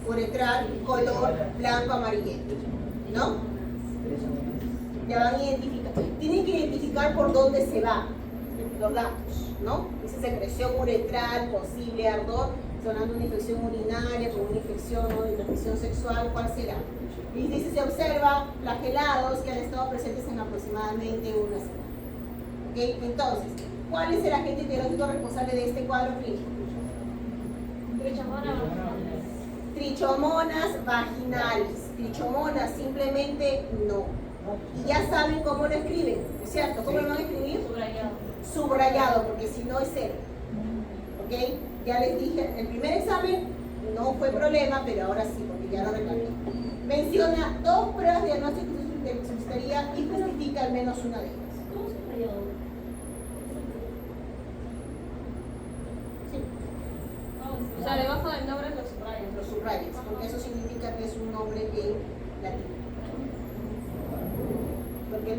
uretral color blanco amarillento, ¿no? Ya van a identificar. Tienen que identificar por dónde se va los datos, ¿no? Esa secreción uretral, posible ardor, sonando una infección urinaria, con una infección, ¿no?, de transmisión sexual, ¿cuál será? Y dice, se observa flagelados que han estado presentes en aproximadamente una semana. ¿Ok? Entonces, ¿cuál es el agente etiológico responsable de este cuadro clínico? Trichomonas vaginales. Trichomonas, simplemente no. Y ya saben cómo lo escriben, ¿es cierto? ¿Cómo lo van a escribir? Subrayado. Subrayado, porque si no es cero. ¿Ok? Ya les dije, el primer examen no fue problema, pero ahora sí, porque ya lo reclamé. Menciona 2 pruebas diagnósticas de subsistería y justifica al menos una de ellas. ¿Cómo subrayado? Sí, O sea, debajo del nombre lo subrayan. los subrayas, porque eso significa que es un nombre en latino.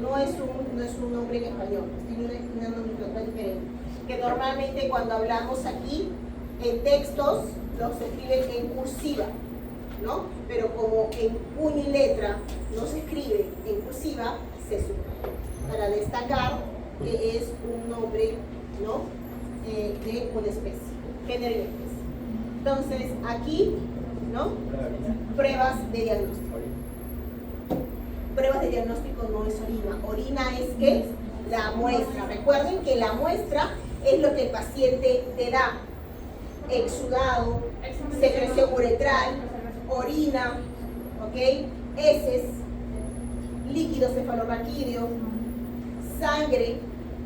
no es un nombre en español, tiene una nomenclatura diferente. Que normalmente cuando hablamos aquí en textos los escriben en cursiva, ¿no? Pero como en puño y letra no se escribe en cursiva, se subraya. Para destacar que es un nombre, ¿no? De una especie, género y especie. Entonces, aquí, ¿no? Pruebas de diagnóstico. Pruebas de diagnóstico no es orina. Orina es ¿qué? La muestra. Recuerden que la muestra es lo que el paciente te da. Exudado, secreción uretral, orina, ¿ok? Heces, líquido cefalorraquídeo, sangre,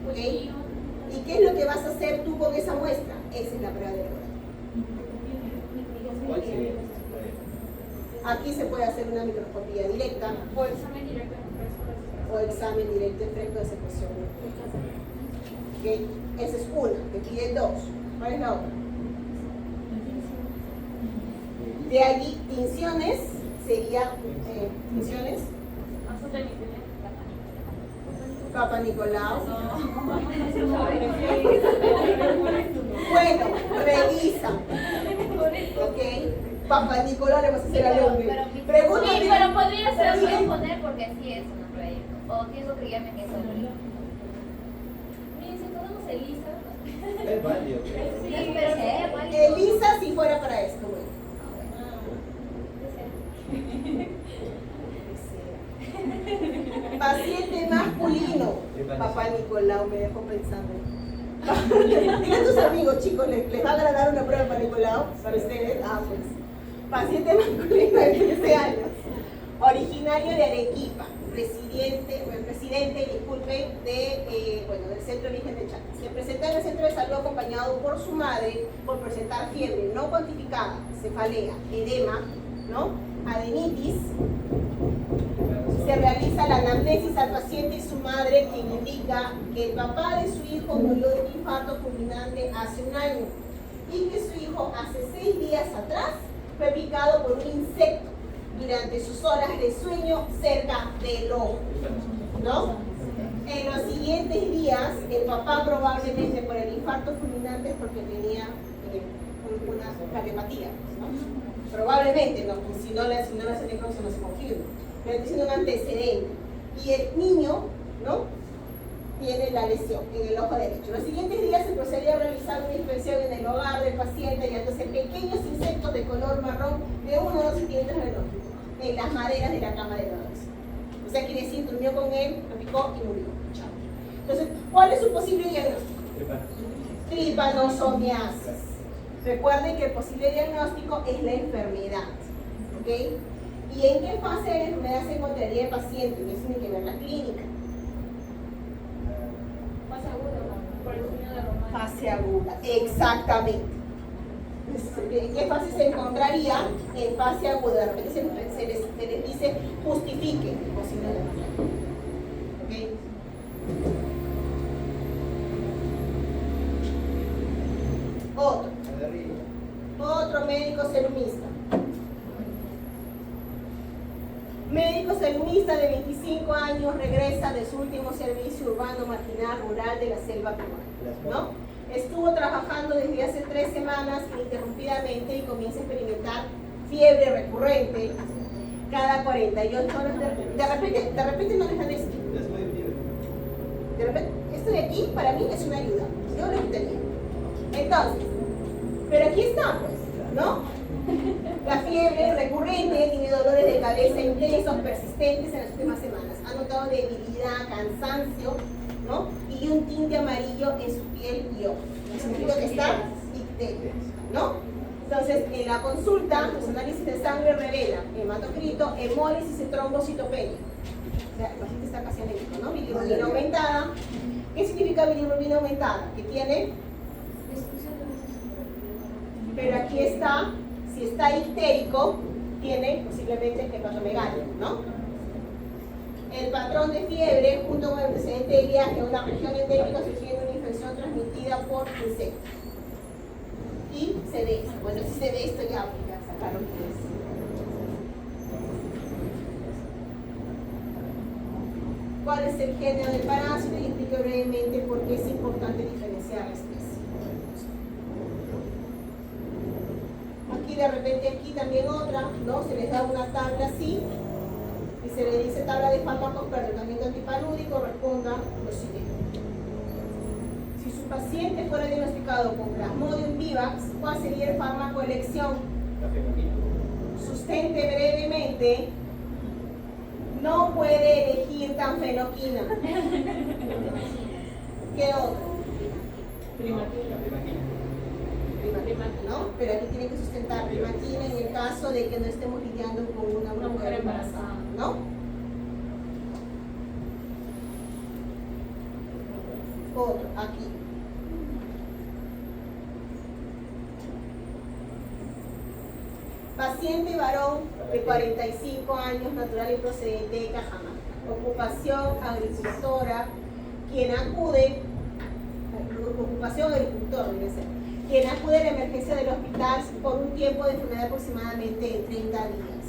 ¿ok? ¿Y qué es lo que vas a hacer tú con esa muestra? Esa es la prueba de laboratorio. ¿Cuál sería? Aquí se puede hacer una microscopía directa O examen directo en fresco. o examen directo en fresco de secreción. ¿Ok? Esa es una, te piden dos. ¿Cuál es la otra? De allí, tinciones, sería tinciones, Papa Nicolau. Bueno, revisa. ¿Ok? Papa Nicolau le vas a hacer al hombre. Pregúntame. Sí, pero podría ser, puedes poner porque sí es una prueba. O tienes que guiarme que es solo. Miren, si ponemos Elisa. Es válido. Sí, pero sí, Elisa si fuera para esto, bueno. Paciente masculino. Papá Nicolau me dejó pensando. Dile a tus amigos, chicos, ¿les va a agradar una prueba para Nicolau? ¿Para ustedes? Ah, pues. Paciente masculino de 13 años. Originario de Arequipa. Presidente, disculpe, del Centro de Origen de Chaco. Se presenta en el centro de salud acompañado por su madre por presentar fiebre no cuantificada, cefalea, edema, ¿no? Adenitis. Se realiza la anamnesis al paciente y su madre, quien indica que el papá de su hijo murió de un infarto fulminante hace un año y que su hijo hace 6 días atrás fue picado por un insecto durante sus horas de sueño cerca del ojo, ¿no? En los siguientes días, el papá probablemente por el infarto fulminante es porque tenía una cardiopatía, ¿no? Probablemente, no, si no la necrosis no se confirma, pero está siendo un antecedente. Y el niño, ¿no? Tiene la lesión en el ojo derecho. En los siguientes días se procedió a realizar una inspección en el hogar del paciente y entonces pequeños insectos de color marrón de 1 o 2 centímetros de longitud en las maderas de la cama de bebés. O sea, quiere decir, durmió con él, lo picó y murió. Chao. Entonces, ¿cuál es su posible diagnóstico? Trypanosomiasis. Recuerden que el posible diagnóstico es la enfermedad. ¿Ok? ¿Y en qué fase de la enfermedad se encontraría el paciente? Eso tiene que ver la clínica. Fase aguda, por el signo de Román. Fase aguda, exactamente. ¿En qué fase se encontraría? En fase aguda. De repente se les dice justifique el posible diagnóstico. ¿Ok? Otro médico serumista. Médico serumista de 25 años regresa de su último servicio urbano marginal rural de la selva peruana, ¿no? Estuvo trabajando desde hace 3 semanas ininterrumpidamente y comienza a experimentar fiebre recurrente cada 48 horas. De repente no les dan esto. De repente, esto de aquí para mí es una ayuda. Yo lo quitaría. Entonces, pero aquí está, pues, ¿no? La fiebre recurrente, tiene dolores de cabeza intensos, persistentes en las últimas semanas. Ha notado debilidad, cansancio, ¿no? Y un tinte amarillo en su piel y ojos. Significa que está icteria, ¿no? Entonces, en la consulta, los análisis de sangre revelan hematocrito, hemólisis y trombocitopenia. O sea, el paciente está casi anémico, ¿no? Bilirrubina aumentada. ¿Qué significa bilirrubina aumentada? Que tiene... Pero aquí está, si está ictérico, tiene posiblemente hepatomegalia, ¿no? El patrón de fiebre, junto con el antecedente de viaje a una región endémica, sugiere una infección transmitida por insectos. Y se ve esto. Bueno, si se ve esto ya sacaron cuál es el género del parásito y explique brevemente por qué es importante diferenciar la especie. Aquí de repente, aquí también otra, ¿no? Se les da una tabla así y se le dice tabla de fármacos para tratamiento antipalúdico, responda lo siguiente. Si su paciente fuera diagnosticado con Plasmodium vivax, ¿cuál sería el fármaco de elección? Sustente brevemente. No puede elegir tanfenoquina. ¿Qué otro? Primatina. ¿No? Pero aquí tiene que sustentar primatina en el caso de que no estemos lidiando con una mujer embarazada, ¿no? Otro, aquí. Paciente varón de 45 años, natural y procedente de Cajamarca. Ocupación agricultora, quien acude, ocupación agricultor debe ser, quien acude a la emergencia del hospital por un tiempo de enfermedad aproximadamente de 30 días,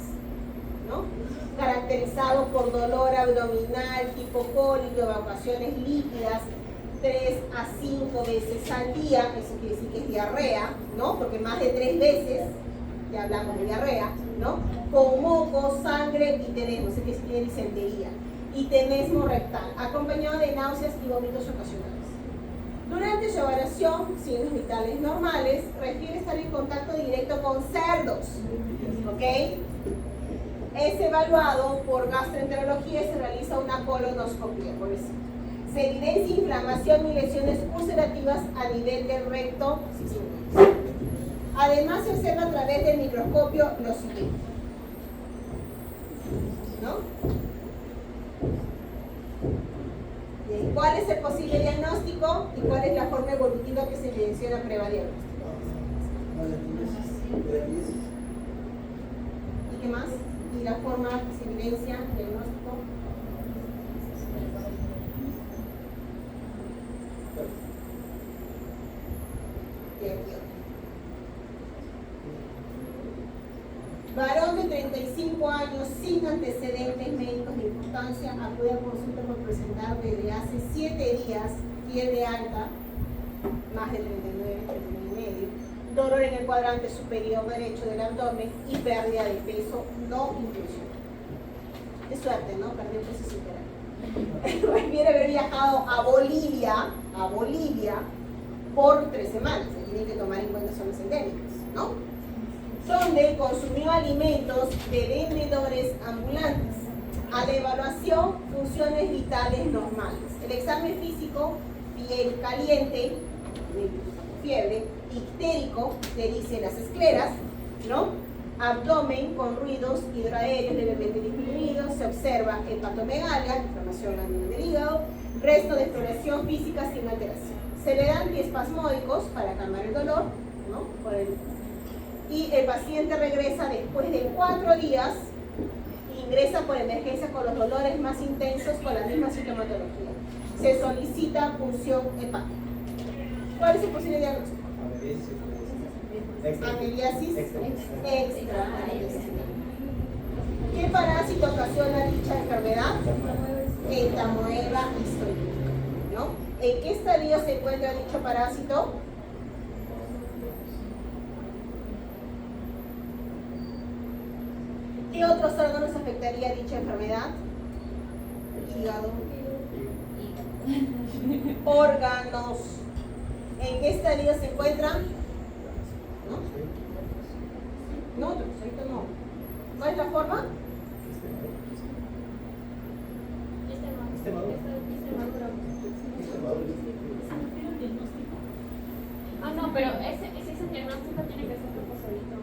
¿no? Caracterizado por dolor abdominal, tipo cólico, evacuaciones líquidas, 3 a 5 veces al día, eso quiere decir que es diarrea, ¿no? Porque más de 3 veces, ya hablamos de diarrea, ¿no? Con moco, sangre y tenesmo, es que tiene disentería, y tenesmo rectal, acompañado de náuseas y vómitos ocasionales. Durante su evaluación, signos vitales normales, refiere estar en contacto directo con cerdos, ¿ok? Es evaluado por gastroenterología y se realiza una colonoscopia, por eso. Se evidencia inflamación y lesiones ulcerativas a nivel del recto. Además, se observa a través del microscopio lo siguiente, ¿no? ¿Cuál es el posible diagnóstico y cuál es la forma evolutiva que se evidenció en la prueba diagnóstica? ¿Y qué más? ¿Y la forma que se evidencia el diagnóstico? Varón de 35 años sin antecedentes médicos de importancia acude a consulta por presentar desde hace 7 días fiebre alta, más de 39, 39 y medio, dolor en el cuadrante superior derecho del abdomen y pérdida de peso no intencional. Qué suerte, ¿no? Perdió peso sin querer. Refiere haber viajado a Bolivia por 3 semanas. Aquí tienen que tomar en cuenta zonas endémicas, ¿no? Donde consumió alimentos de vendedores ambulantes. A la evaluación, funciones vitales normales. El examen físico, piel caliente, fiebre, ictérico, se dice las escleras, ¿no? Abdomen con ruidos hidroaéreos levemente disminuidos, se observa hepatomegalia, inflamación a nivel del hígado, resto de exploración física sin alteración. Se le dan antiespasmódicos para calmar el dolor, ¿no? Y el paciente regresa después de 4 días, ingresa por emergencia con los dolores más intensos con la misma sintomatología. Se solicita punción hepática. ¿Cuál es el posible diagnóstico? Ameliasis extra. ¿Qué parásito ocasiona dicha enfermedad? Entamoeba histolytica, ¿no? ¿En qué estadio se encuentra dicho parásito? ¿Qué otros órganos afectaría dicha enfermedad? Hígado. Órganos. ¿En qué estadio se encuentran? No, ahorita no. ¿Cuál es la forma? Ah, no, pero ese diagnóstico tiene que ser proposito.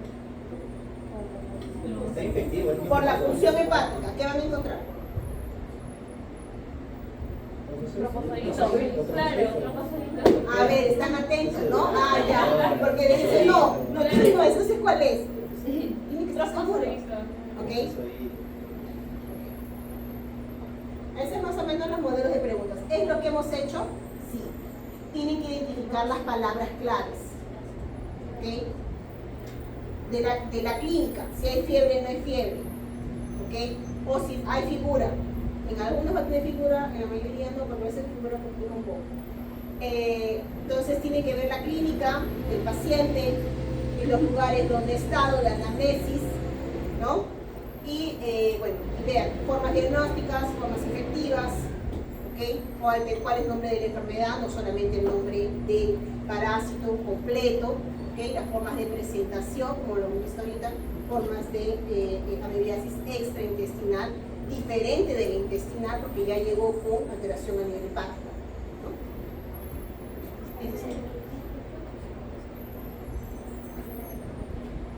Está infectivo. Por la función hepática, ¿qué van a encontrar? Claro, proposito. A ver, están atentos, ¿no? Ah, ya, porque dicen, no, eso sé cuál es. Tiene que estar seguro. ¿Ok? Ese es más o menos los modelos de preguntas. ¿Es lo que hemos hecho? Sí. Tienen que identificar las palabras claves. ¿Ok? De la clínica, si hay fiebre, no hay fiebre. ¿Ok? O si hay figura. En algunos va a tener figura, en la mayoría no, pero a veces figura un poco. Entonces tiene que ver la clínica, el paciente, en los lugares donde ha estado, la anamnesis, ¿no? Y bueno, vean, formas diagnósticas, formas efectivas, ¿ok? ¿Cuál es el nombre de la enfermedad? No solamente el nombre del parásito completo, ¿ok? Las formas de presentación, como lo hemos visto ahorita, formas de amebiasis extraintestinal, diferente de la intestinal, porque ya llegó con alteración a nivel hepático, ¿no?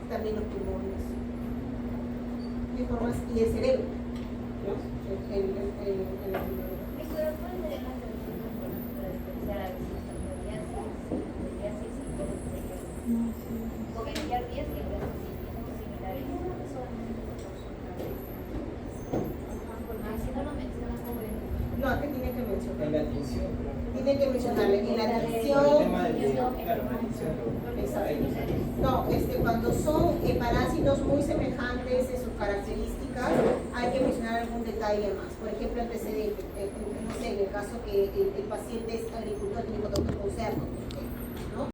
También los pulmones. ¿Qué formas? Y el cerebro, ¿no? Mi cuerpo es de la para diferenciar a veces y porque ya días que son similares. Si no lo mencionas como No, que tiene que mencionar. En la atención, Tiene que mencionarle en la el atención. tema del claro, la atención. No, cuando son parásitos muy semejantes en sus características, hay que mencionar algún detalle más. Por ejemplo, antecedente. No sé, en el caso que el paciente es agricultor, tiene contacto con cerdo.